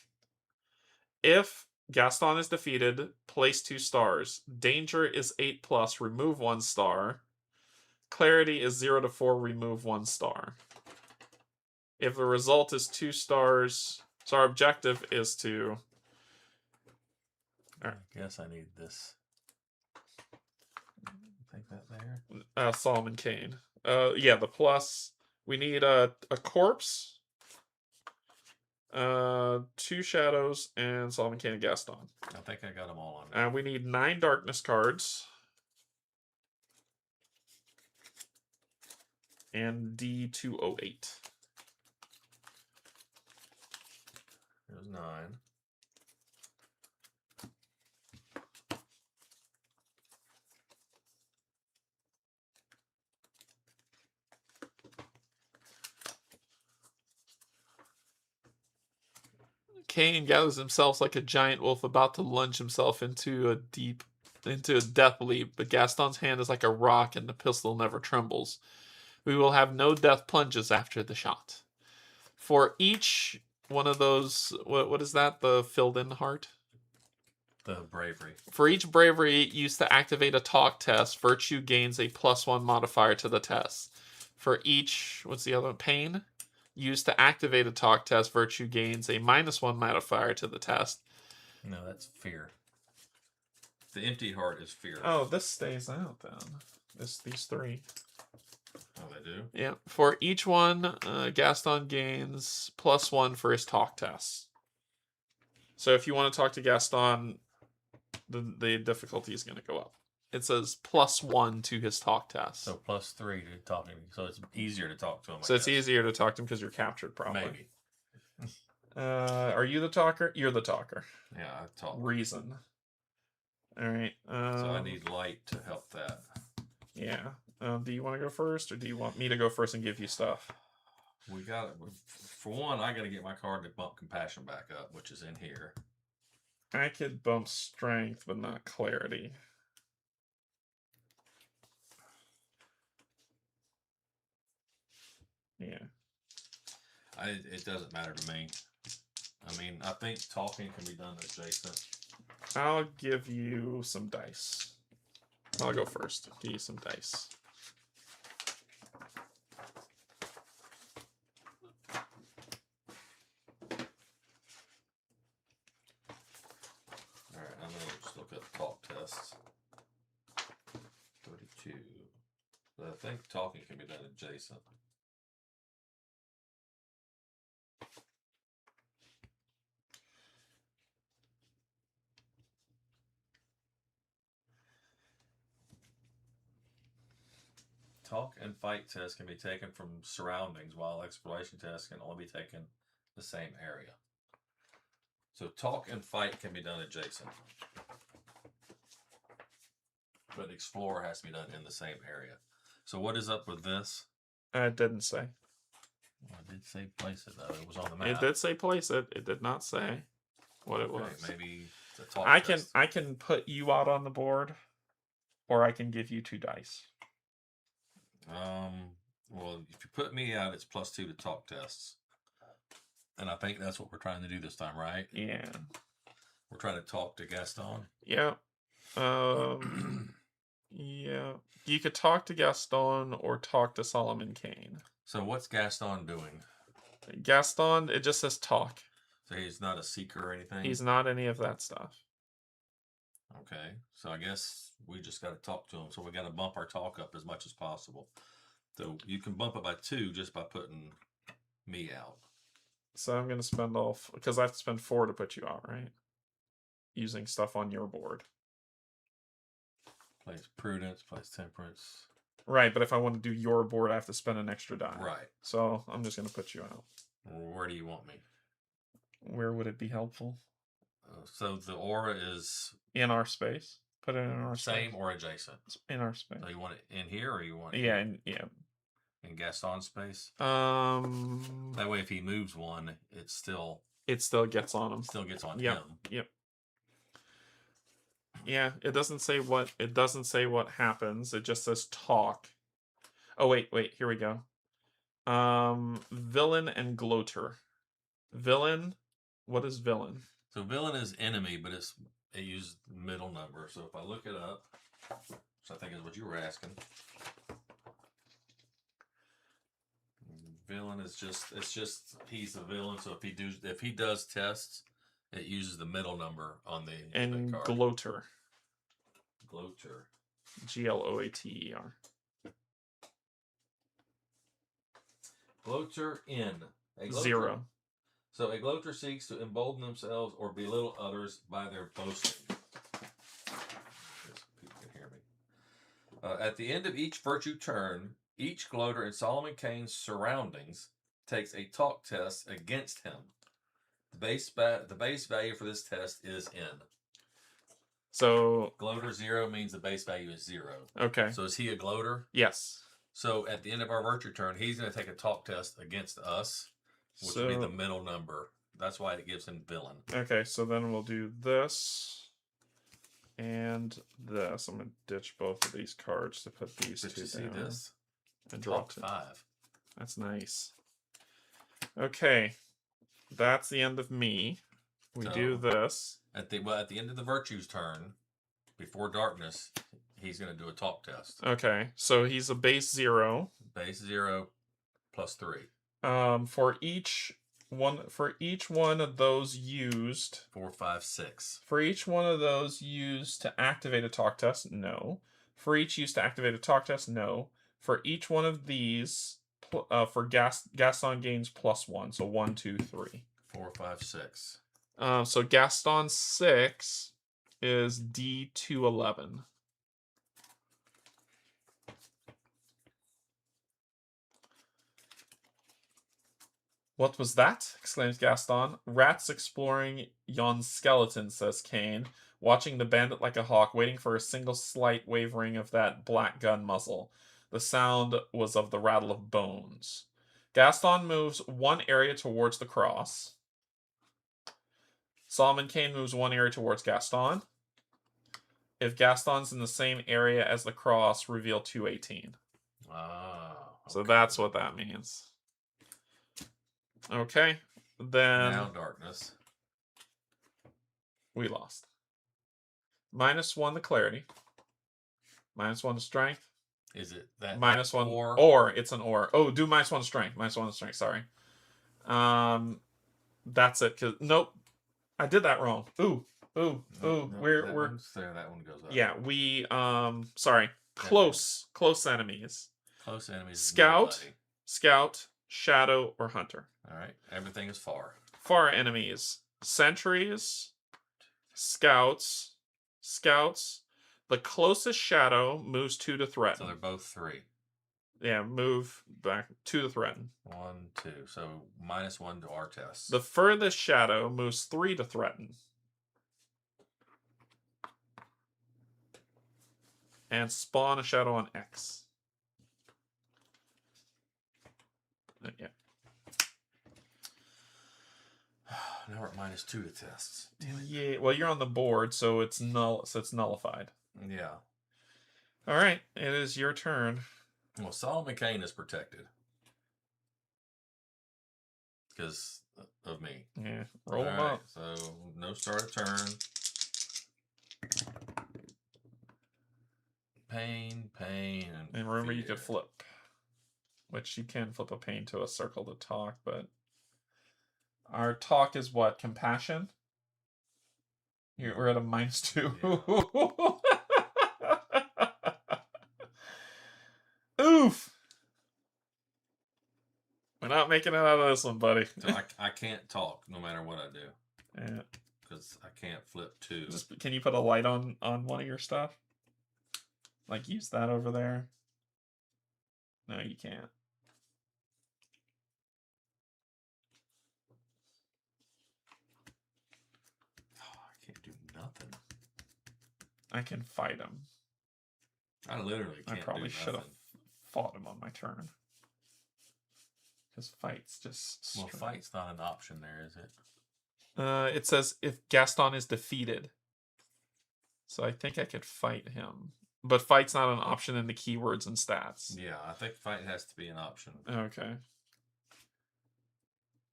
If Gaston is defeated, place 2 stars. Danger is 8+, remove 1 star. Clarity is 0 to 4, remove 1 star. If the result is 2 stars, so our objective is to. I guess I need this. Take that there. Solomon Kane. Yeah, the plus. We need a corpse, 2 shadows, and Solomon Kane and Gaston. I think I got them all on. And we need 9 darkness cards. And D208. There's 9. Kane gathers himself like a giant wolf about to lunge himself into a death leap, but Gaston's hand is like a rock and the pistol never trembles. We will have no death plunges after the shot. For each one of those, what is that? The filled in heart? The bravery. For each bravery used to activate a talk test, virtue gains a +1 modifier to the test. For each, what's the other one? Pain? Used to activate a talk test, virtue gains a -1 modifier to the test. No, that's fear. The empty heart is fear. Oh, this stays out then. These 3. Oh, they do? Yeah. For each one, Gaston gains +1 for his talk tests. So if you want to talk to Gaston, the difficulty is going to go up. It says +1 to his talk test. So +3 to talking. So it's easier to talk to him. So it's easier to talk to him because you're captured, probably. Maybe. Are you the talker? You're the talker. Yeah, I talk. Reason. All right. So I need light to help that. Yeah. Do you want to go first, or do you want me to go first and give you stuff? We got it. For one, I got to get my card to bump compassion back up, which is in here. I could bump strength, but not clarity. Yeah. It doesn't matter to me. I mean, I think talking can be done adjacent. I'll give you some dice. I'll go first. Give you some dice. Alright, I'm going to just look at talk tests. 32. But I think talking can be done adjacent. talk and fight tests can be taken from surroundings, while exploration tests can only be taken the same area. So talk and fight can be done adjacent, but explore has to be done in the same area. So what is up with this? It didn't say. Well, it did say place it though. It was on the map. It did say place it. It did not say what it was. Maybe it's a talk I test. can put you out on the board, or I can give you 2 dice. Well, if you put me out, it's +2 to talk tests. And I think that's what we're trying to do this time, right? Yeah. We're trying to talk to Gaston. Yeah. Yeah. You could talk to Gaston or talk to Solomon Kane. So what's Gaston doing? Gaston, it just says talk. So he's not a seeker or anything? He's not any of that stuff. Okay. So I guess we just got to talk to him. So we got to bump our talk up as much as possible. So you can bump it by 2 just by putting me out. So I'm going to spend because I have to spend 4 to put you out, right? Using stuff on your board. Plays Prudence, plays Temperance. Right, but if I want to do your board, I have to spend an extra die. Right. So I'm just going to put you out. Where do you want me? Where would it be helpful? So the aura is... In our space. Put it in our space. Same or adjacent? In our space. So you want it in here or you want it in Gaston's space? That way if he moves one, it still gets on him. Still gets on him. Yep. Yeah, it doesn't say what happens. It just says talk. Oh wait, here we go. Villain and gloater. Villain, what is villain? So villain is enemy, but it uses middle number. So if I look it up, which I think is what you were asking. Villain is just he's the villain. So if he does tests, it uses the middle number on the card. Gloater. Gloater. Gloater. Gloater in. 0. So a gloater seeks to embolden themselves or belittle others by their boasting. People can hear me. At the end of each virtue turn, each gloater in Solomon Kane's surroundings takes a talk test against him. The base value for this test is N. So gloater 0 means the base value is 0. Okay. So is he a gloater? Yes. So at the end of our virtue turn, he's going to take a talk test against us, which would be the middle number. That's why it gives him villain. Okay, so then we'll do this and this. I'm going to ditch both of these cards to put these two down. See this? And drop 5. That's nice. Okay, that's the end of me. We do this. At the end of the virtues turn, before darkness, he's going to do a talk test. Okay, so he's a base 0. Base 0 plus 3. For each one of those used 4, 5, 6. For each one of those used to activate a talk test, no. For each used to activate a talk test, no. For each one of these, for Gaston gains +1, so 1, 2, 3. 4, 5, 6. So Gaston 6 is D211. What was that? Exclaims Gaston. Rats exploring yon skeleton, says Kane, watching the bandit like a hawk, waiting for a single slight wavering of that black gun muzzle. The sound was of the rattle of bones. Gaston moves 1 area towards the cross. Solomon Kane moves 1 area towards Gaston. If Gaston's in the same area as the cross, reveal 218. Ah. Okay. So that's what that means. Okay, then... Now darkness. We lost. -1 to clarity. -1 to strength. Is it that -1 or it's an or. Oh, do -1 to strength. -1 to strength, sorry. That's it. Nope. I did that wrong. Ooh. No, we're that one goes up. Yeah, we sorry. Close enemies. Close enemies. Scout, shadow, or hunter. All right. Everything is far. Far enemies. Sentries, scouts. The closest shadow moves 2 to threaten. So they're both 3. Yeah, move back to the threaten. 1, 2. So -1 to our test. The furthest shadow moves 3 to threaten. And spawn a shadow on X. Yeah. Now we're at -2 to tests. Damn it. Yeah. Well, you're on the board, so it's null. So it's nullified. Yeah. All right. It is your turn. Well, Solomon Kane is protected because of me. Yeah. Roll them All right, up. so no start of turn. Pain, And remember, you fear. could flip, which you can flip a pain to a circle to talk, but our talk is what? Compassion? We're at a -2. Yeah. Oof. We're not making it out of this one, buddy. So I can't talk no matter what I do. Yeah. Because I can't flip 2. Can you put a light on one of your stuff? Like, use that over there? No, you can't. Oh, I can't do nothing. I can fight him. I literally can't. I probably do should have nothing. fought him on my turn. Because fight's just Well, fight's not an option there, is it? It says if Gaston is defeated. So I think I could fight him. But fight's not an option in the keywords and stats. Yeah, I think fight has to be an option. Okay.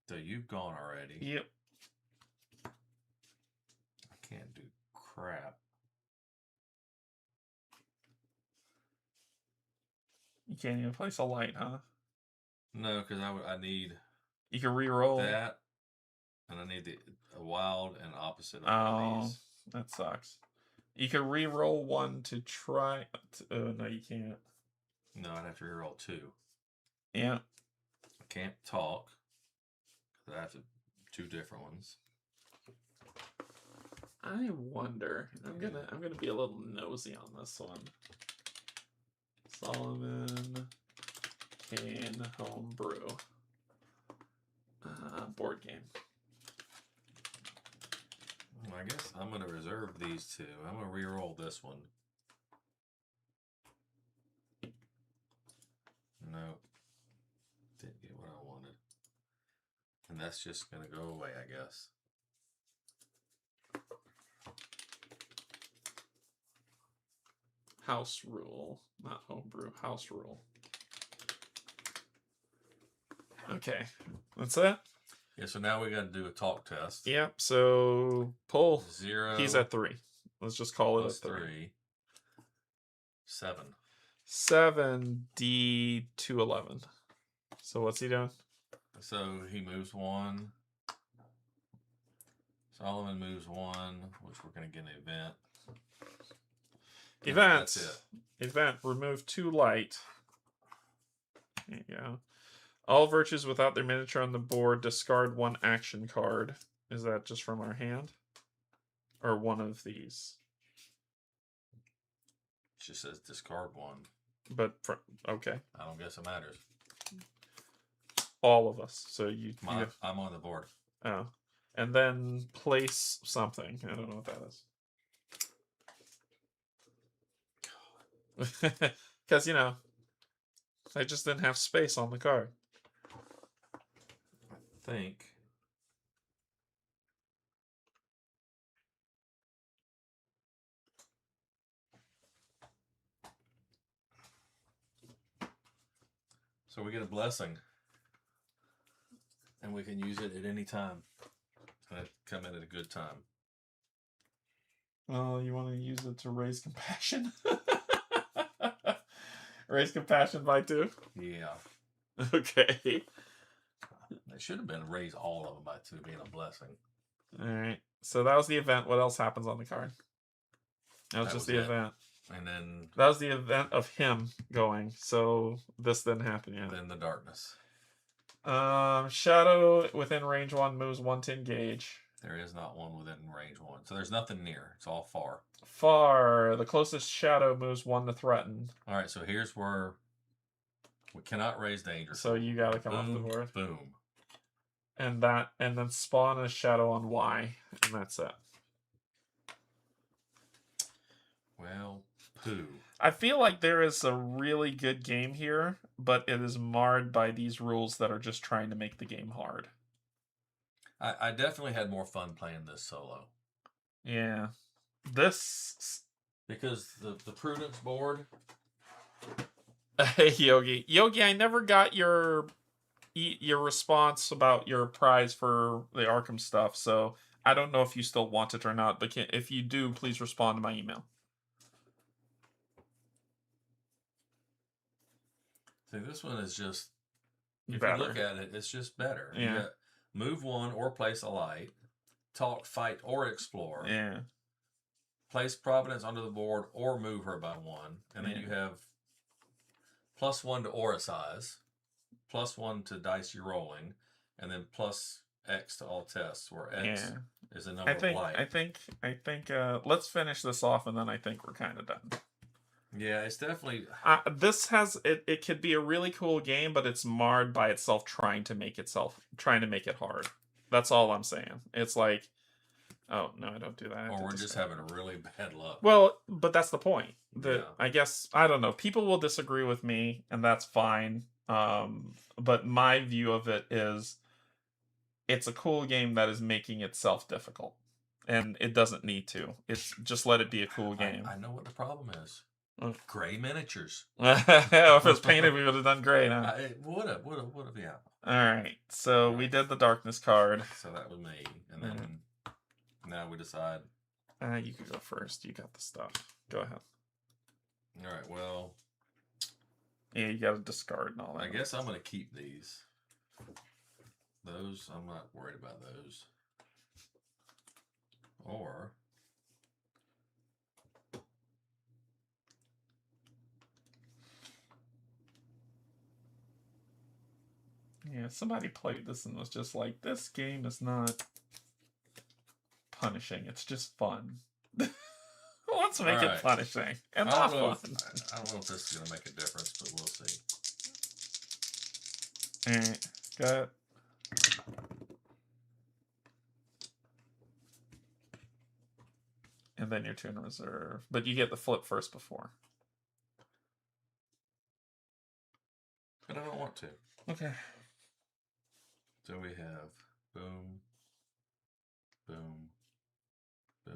So you've gone already. Yep. I can't do crap. You can't even place a light, huh? No, because I need You can re-roll. that, and I need a wild and opposite of Oh, these. that sucks. You can re-roll one to try. No, you can't. No, I'd have to reroll 2. Yeah. I can't talk. I have to 2 different ones. I wonder. I'm gonna be a little nosy on this one. Solomon Kane homebrew board game. I guess I'm going to reserve these 2. I'm going to re-roll this one. No. Didn't get what I wanted. And that's just going to go away, I guess. House rule. Not homebrew. House rule. Okay. That's it? Yeah, so now we got to do a talk test. Yep. So pull. 0. He's at 3. Let's just call it a plus 3. 3. 7. 7 D to 11. So what's he doing? So he moves 1. Solomon moves 1, which we're going to get an event. Event. That's it. Event. Remove 2 light. There you go. All virtues without their miniature on the board, discard 1 action card. Is that just from our hand? Or one of these? It just says discard 1. But, okay. I don't guess it matters. All of us. So I'm on the board. Oh. And then place something. I don't know what that is. Because, I just didn't have space on the card. I think. So we get a blessing. And we can use it at any time. And it come in at a good time. Well, you want to use it to raise compassion? Raise compassion by 2? Yeah. Okay. It should have been raise all of them by 2 being a blessing. Alright. So that was the event. What else happens on the card? That was just the event. And then... That was the event of him going. So this didn't happen yet. Then the darkness. Shadow within range 1 moves 1 to engage. There is not one within range 1. So there's nothing near. It's all far. Far. The closest shadow moves 1 to threaten. All right, so here's where We cannot raise danger. So you gotta come off the Boom, board. boom. And then spawn a shadow on Y, and that's it. Well, poo. I feel like there is a really good game here, but it is marred by these rules that are just trying to make the game hard. I definitely had more fun playing this solo. Yeah. This... Because the Prudence board... Hey, Yogi. Yogi, I never got your response about your prize for the Arkham stuff, so I don't know if you still want it or not, but if you do, please respond to my email. See, this one is just... If Better. you look at it, it's just better. Yeah. You got move one or place a light. Talk, fight, or explore. Yeah. Place Providence onto the board or move her by one. And then you have +1 to aura size, +1 to dice you're rolling, and then +X to all tests, where X is a number of light. I think let's finish this off, and then I think we're kind of done. Yeah, it's definitely... this has... It could be a really cool game, but it's marred by itself trying to make it hard. That's all I'm saying. It's like... Oh, no, I don't do that. Or we're just having really bad luck. Well, but that's the point. Yeah. I guess, I don't know. People will disagree with me, and that's fine. But my view of it is it's a cool game that is making itself difficult. And it doesn't need to. It's just let it be a cool game. I know what the problem is. Gray miniatures. If it was painted, we would have done gray, huh? It would have, yeah. Alright, so we did the darkness card. So that was me. And then now we decide. You could go first. You got the stuff. Go ahead. Alright, well. Yeah, you got to discard and all that. I guess I'm going to keep these. Those, I'm not worried about those. Or... Yeah, somebody played this and was just like, this game is not punishing. It's just fun. Let's make it punishing and not fun. I don't know if this is going to make a difference, but we'll see. Alright, got it. And then your turn reserve. But you get the flip first before. But I don't want to. Okay. So we have boom, boom, boom,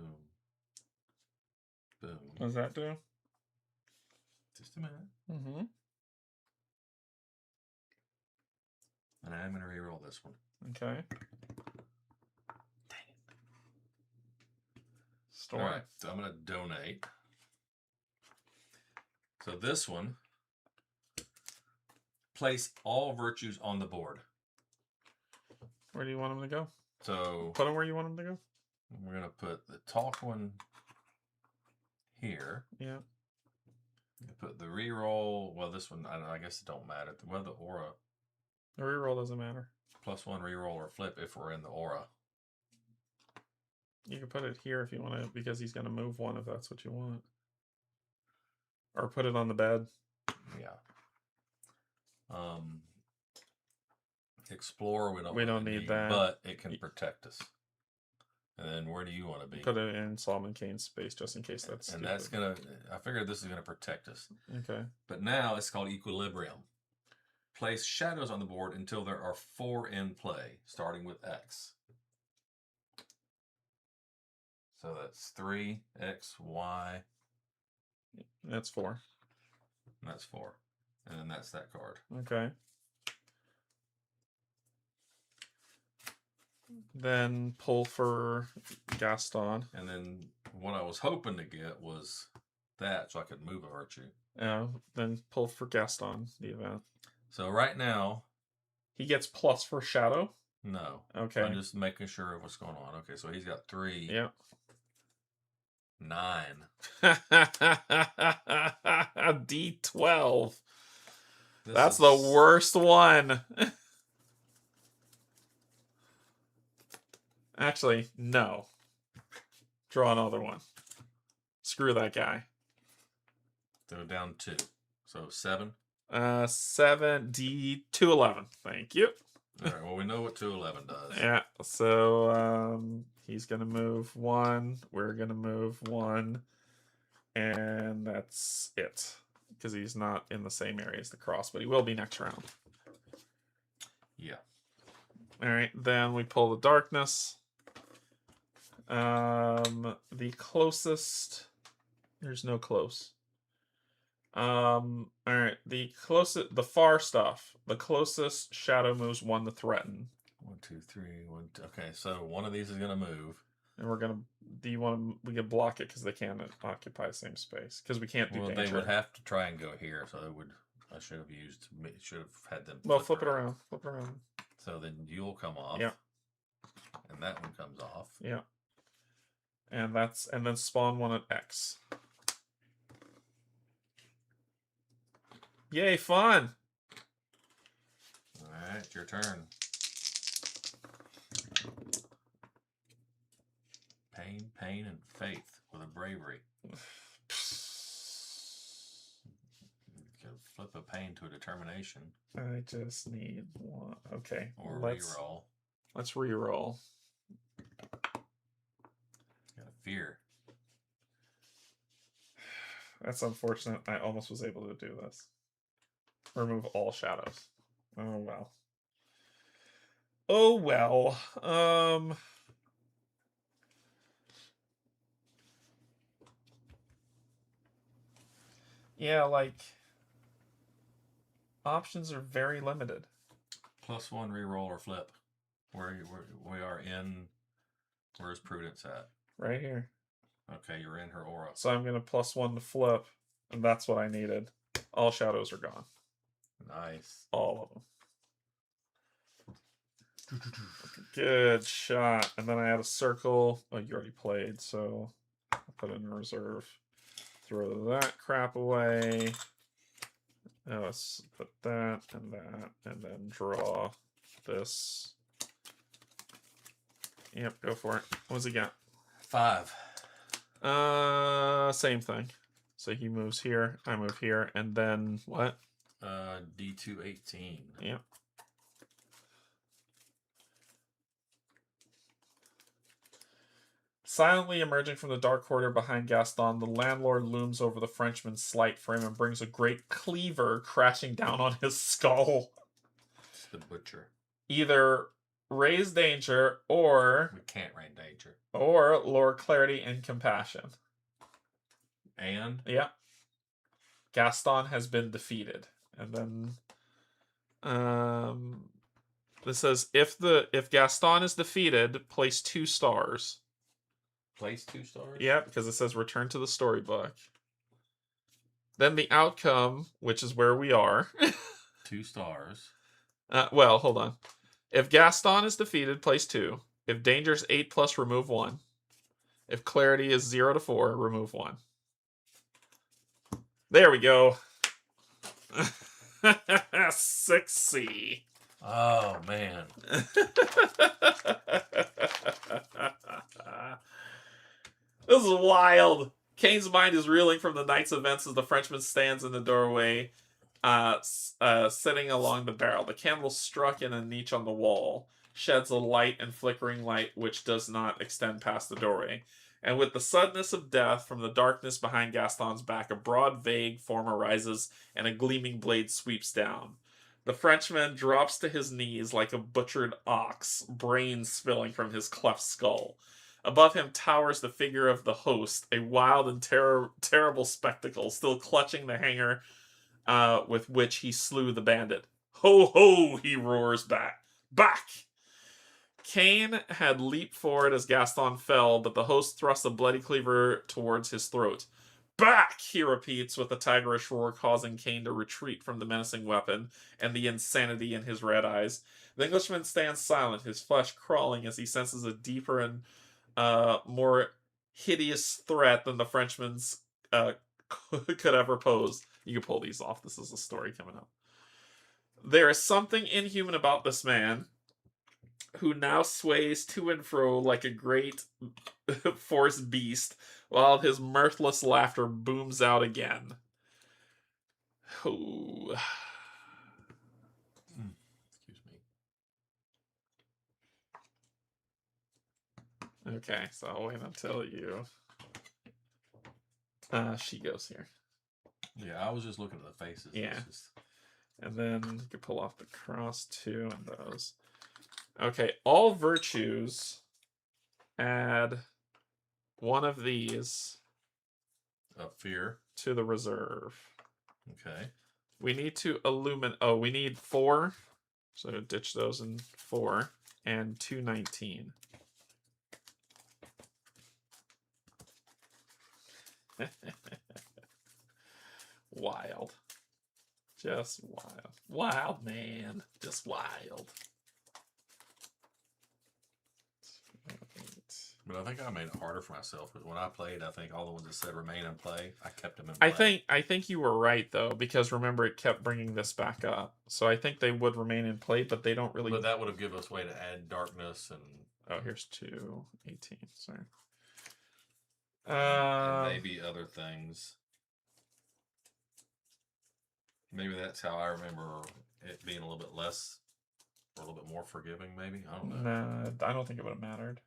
boom. What does that do? Just a minute. Mm-hmm. And I'm going to reroll this one. Okay. Dang it. Store. All right, so I'm going to donate. So this one, place all virtues on the board. Where do you want them to go? So put them where you want them to go. We're gonna put the talk one here. Yeah. Put the reroll. Well, this one I guess it don't matter. Well, the aura. The reroll doesn't matter. +1 reroll or flip if we're in the aura. You can put it here if you want to, because he's gonna move one if that's what you want. Or put it on the bed. Yeah. Explore, we don't really need that, but it can protect us. And then where do you want to be? Put it in Solomon Kane's space just in case that's and stupid. That's gonna, I figured this is gonna protect us. Okay. But now it's called equilibrium. Place shadows on the board until there are 4 in play, starting with X. So that's 3, X, Y. That's 4. And that's 4. And then that's that card. Okay. Then pull for Gaston. And then what I was hoping to get was that, so I could move a virtue. Yeah, then pull for Gaston, the event. So right now... He gets plus for Shadow? No. Okay. I'm just making sure of what's going on. Okay, so he's got 3. Yeah. 9. D12. That's the worst one. Actually, no. Draw another one. Screw that guy. So down 2. So 7. 7D 211. Thank you. All right. Well, we know what 211 does. Yeah. So he's gonna move 1. We're gonna move 1, and that's it. Because he's not in the same area as the cross, but he will be next round. Yeah. All right. Then we pull the darkness. The closest. There's no close. All right. The far stuff. The closest shadow moves 1 to threaten. 1, 2, 3, 1. Okay, so one of these is gonna move, and we're gonna. Do you want to? We can block it because they can't occupy the same space because we can't do well, danger. they would have to try and go here, so it would. I should have had them. Well, flip it around. Flip it around. So then you'll come off. Yeah. And that one comes off. Yeah. And then spawn 1 at X. Yay, fun! Alright, your turn. Pain, and faith with a bravery. Flip a pain to a determination. I just need 1. Okay. Or reroll. Let's reroll. Got a fear. That's unfortunate. I almost was able to do this. Remove all shadows. Oh well. Oh well. Yeah, like options are very limited. +1 reroll or flip. We are in. Where's Prudence at? Right here. Okay, you're in her aura. So I'm gonna +1 to flip, and that's what I needed. All shadows are gone. Nice. All of them. Good shot. And then I had a circle. Oh, you already played, so I'll put it in reserve. Throw that crap away. Let's put that, and then draw this. Yep, go for it. What's he got? 5. Same thing. So he moves here, I move here, and then what? D2 18. Yep. Silently emerging from the dark corridor behind Gaston, the landlord looms over the Frenchman's slight frame and brings a great cleaver crashing down on his skull. It's the butcher. Either raise danger or... We can't raise danger. Or lure clarity and compassion. And? Yeah. Gaston has been defeated. And then... this says, if Gaston is defeated, place 2 stars. Place 2 stars? Yeah, because it says return to the storybook. Then the outcome, which is where we are. 2 stars. Well, hold on. If Gaston is defeated, place 2. If danger is 8+, remove 1. If clarity is 0 to 4, remove 1. There we go. 6C. Oh, man. This is wild. Kane's mind is reeling from the night's events as the Frenchman stands in the doorway, sitting along the barrel. The candle struck in a niche on the wall sheds a light and flickering light which does not extend past the doorway. And with the suddenness of death, from the darkness behind Gaston's back, a broad, vague form arises, and a gleaming blade sweeps down. The Frenchman drops to his knees like a butchered ox, brains spilling from his cleft skull. Above him towers the figure of the host, a wild and terrible spectacle, still clutching the hanger with which he slew the bandit. Ho, ho, he roars back. Back! Kane had leaped forward as Gaston fell, but the host thrust a bloody cleaver towards his throat. Back! He repeats with a tigerish roar, causing Kane to retreat from the menacing weapon and the insanity in his red eyes. The Englishman stands silent, his flesh crawling as he senses a deeper and more hideous threat than the Frenchman's could ever pose. You can pull these off. This is a story coming up. There is something inhuman about this man, who now sways to and fro like a great forest beast, while his mirthless laughter booms out again. Oh. Excuse me. Okay, so I'll wait until you. She goes here. Yeah, I was just looking at the faces. Yeah. And then you can pull off the cross too and those. Okay, all virtues add one of these Of fear. to the reserve. Okay. We need to illuminate. Oh, we need 4. So ditch those in 4 and 219. Wild. Just wild. Wild, man. Just wild. But I think I made it harder for myself because when I played, I think all the ones that said remain in play, I kept them in play. I think you were right though, because remember it kept bringing this back up. So I think they would remain in play, but they don't really. But that would have given us a way to add darkness and. Oh, here's 218. Sorry. And maybe other things. Maybe that's how I remember it being a little bit less, or a little bit more forgiving. Maybe I don't know. Nah, I don't think it would have mattered.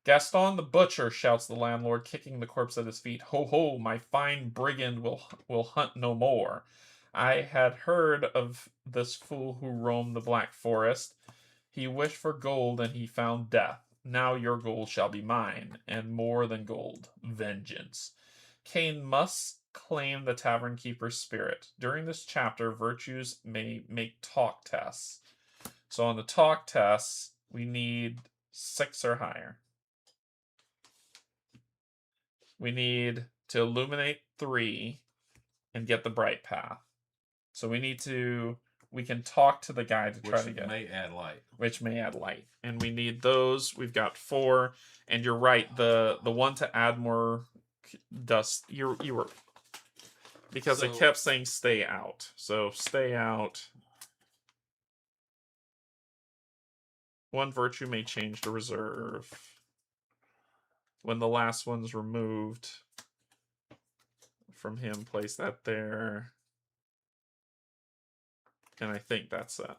Gaston the butcher, shouts the landlord, kicking the corpse at his feet. Ho ho, my fine brigand will hunt no more. I had heard of this fool who roamed the Black Forest. He wished for gold and he found death. Now your gold shall be mine, and more than gold, vengeance. Kane must claim the tavern keeper's spirit. During this chapter, virtues may make talk tests. So on the talk tests, we need 6 or higher. We need to illuminate 3 and get the bright path. So we can talk to the guy to try to get. Which may add light. Which may add light. And we need those. We've got 4. And you're right, the one to add more dust, you were. Because it kept saying stay out. So stay out. 1 virtue may change the reserve. When the last one's removed from him, place that there. And I think that's it.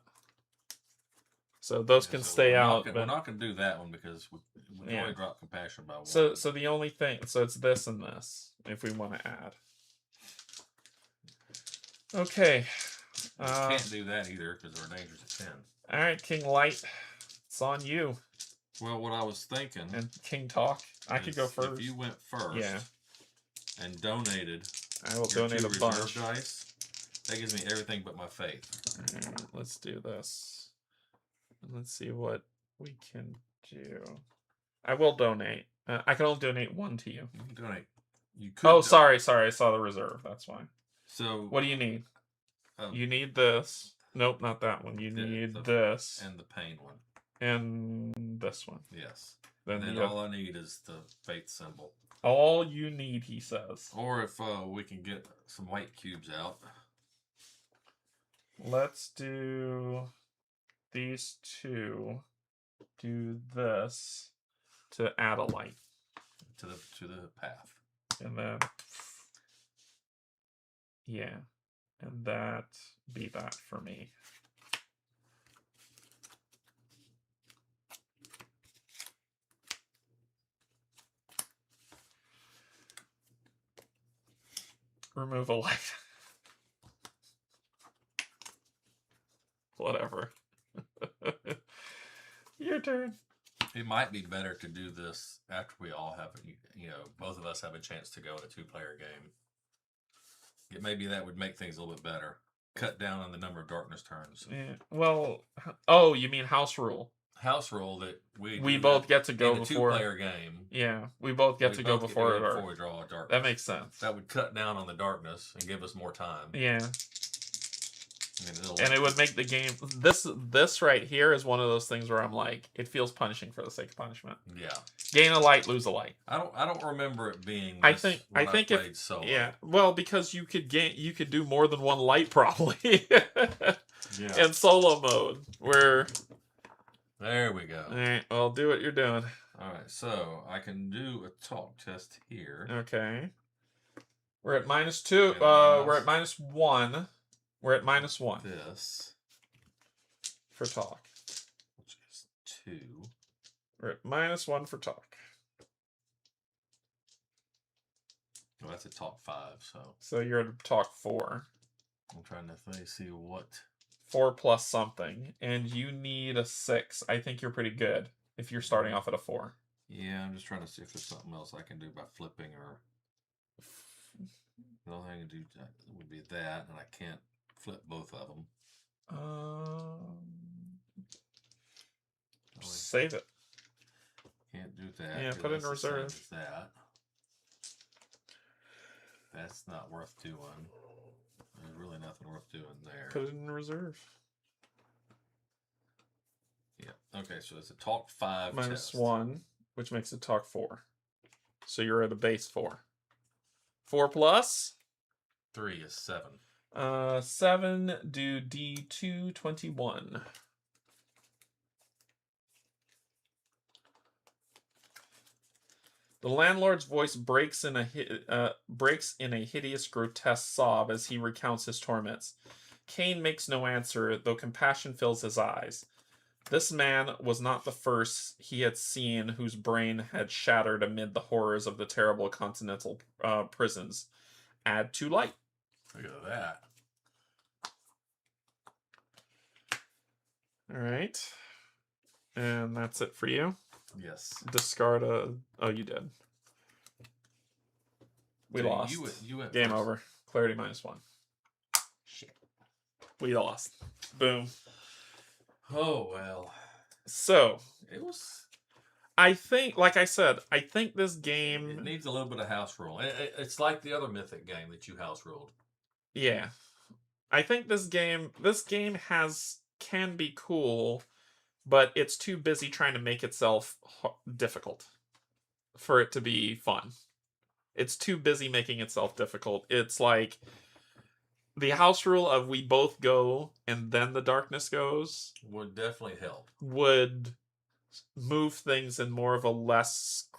So those can stay out. We're not going to do that one because we only drop compassion by 1. So the only thing, so it's this and this if we want to add. Okay. Can't do that either because our danger's at 10. All right, King Light, it's on you. Well, what I was thinking. And King Talk, I could go first. If you went first. And donated. I will donate a bunch. Dice. That gives me everything but my faith. Right, let's do this. Let's see what we can do. I will donate. I can only donate 1 to you. You can donate. You could. Oh, sorry. I saw the reserve. That's why. So. What do you need? You need this. Nope, not that one. You need this. And the pain one. And this one. Yes. Then all I need is the faith symbol. All you need, he says. Or if we can get some white cubes out. Let's do these 2. Do this to add a light to the path. And then and that be that for me. Remove a light. Whatever. Your turn. It might be better to do this after we all have, both of us have a chance to go in a 2-player game. Maybe that would make things a little bit better. Cut down on the number of darkness turns. Yeah. Well, oh, you mean house rule? House rule that we both get to go before a 2-player game. Yeah, we both get to go before we draw a darkness. That makes sense. That would cut down on the darkness and give us more time. Yeah. And it would make the game. This right here is one of those things where I'm like, it feels punishing for the sake of punishment. Yeah. Gain a light, lose a light. I don't remember it being. I think if solo. Yeah. Well, because you could do more than 1 light probably. Yeah. In solo mode, where. There we go. All right. Well, do what you're doing. All right. So I can do a talk test here. Okay. We're at -2. And We're at -1. We're at -1 this for talk. which is 2. We're at -1 for talk. Well, that's a talk 5, so. So you're at talk 4. I'm trying to see what. 4 plus something, and you need a 6. I think you're pretty good if you're starting off at a 4. Yeah, I'm just trying to see if there's something else I can do by flipping or. The only thing I can do would be that, and I can't flip both of them. Save it. Can't do that. Yeah, put it in reserve. That. That's not worth doing. There's really nothing worth doing there. Put it in reserve. Yeah. Okay, so it's a talk 5 test. -1, which makes it talk 4. So you're at a base 4. 4 plus 3 is 7. 7 do D2 21. The landlord's voice breaks in a hideous, grotesque sob as he recounts his torments. Kane makes no answer, though compassion fills his eyes. This man was not the first he had seen whose brain had shattered amid the horrors of the terrible continental prisons. Add 2 light. Look at that. All right. And that's it for you. Yes. Discard a... Oh, you did. We lost. You went Game first. over. Clarity -1. Shit. We lost. Boom. Oh, well. So, It was... I think, like I said, I think this game... It needs a little bit of house rule. It's like the other Mythic game that you house ruled. Yeah. I think this game can be cool, but it's too busy trying to make itself difficult for it to be fun. It's too busy making itself difficult. It's like the house rule of we both go and then the darkness goes Would definitely help. would move things in more of a less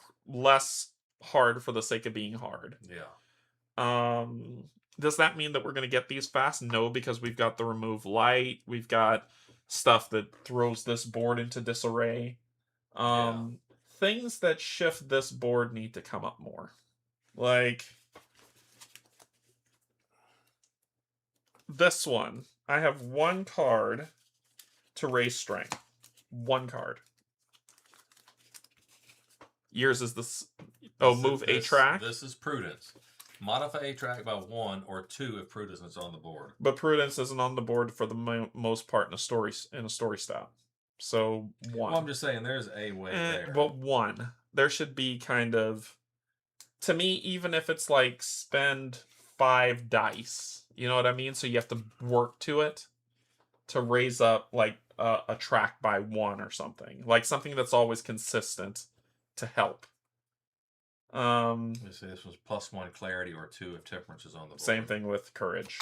hard for the sake of being hard. Yeah. Does that mean that we're going to get these fast? No, because we've got the remove light. We've got stuff that throws this board into disarray. Things that shift this board need to come up more. Like this one. I have 1 card to raise strength. 1 card. Yours is this. Oh, move a track. This is Prudence. Modify a track by 1 or 2 if Prudence is on the board. But Prudence isn't on the board for the most part in a story style. So 1. Well, I'm just saying there's a way there. But 1. There should be kind of, to me, even if it's like spend 5 dice. You know what I mean? So you have to work to it to raise up like a track by 1 or something. Like something that's always consistent to help. Let's say this was +1 clarity or 2 if Temperance is on the board. Same thing with courage.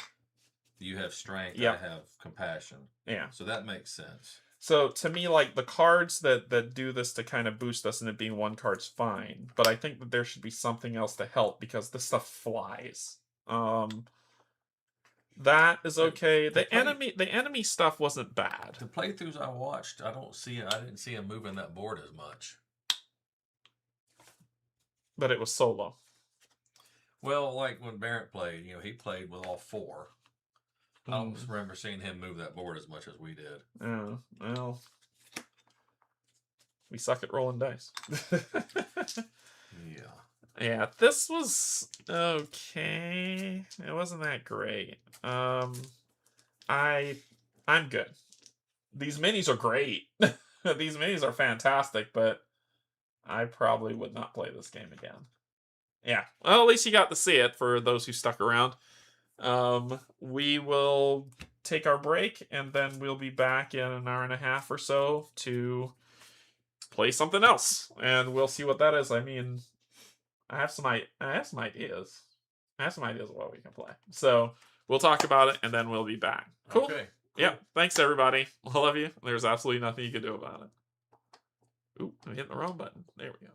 You have strength. Yep. I have compassion. Yeah. So that makes sense. So to me, like the cards that do this to kind of boost us, and it being 1 card's fine. But I think that there should be something else to help because this stuff flies. That is okay. The enemy stuff wasn't bad. The playthroughs I watched, I didn't see him moving that board as much. But it was solo. Well, like when Barrett played, he played with all 4. I don't remember seeing him move that board as much as we did. Oh, well. We suck at rolling dice. Yeah. Yeah, this was okay. It wasn't that great. I'm good. These minis are great. These minis are fantastic, but I probably would not play this game again. Yeah. Well, at least you got to see it for those who stuck around. We will take our break, and then we'll be back in an hour and a half or so to play something else, and we'll see what that is. I mean, I have some ideas. I have some ideas of what we can play. So we'll talk about it, and then we'll be back. Cool. Okay. Cool. Yeah. Thanks, everybody. I love you. There's absolutely nothing you can do about it. Ooh, I'm hitting the wrong button. There we go.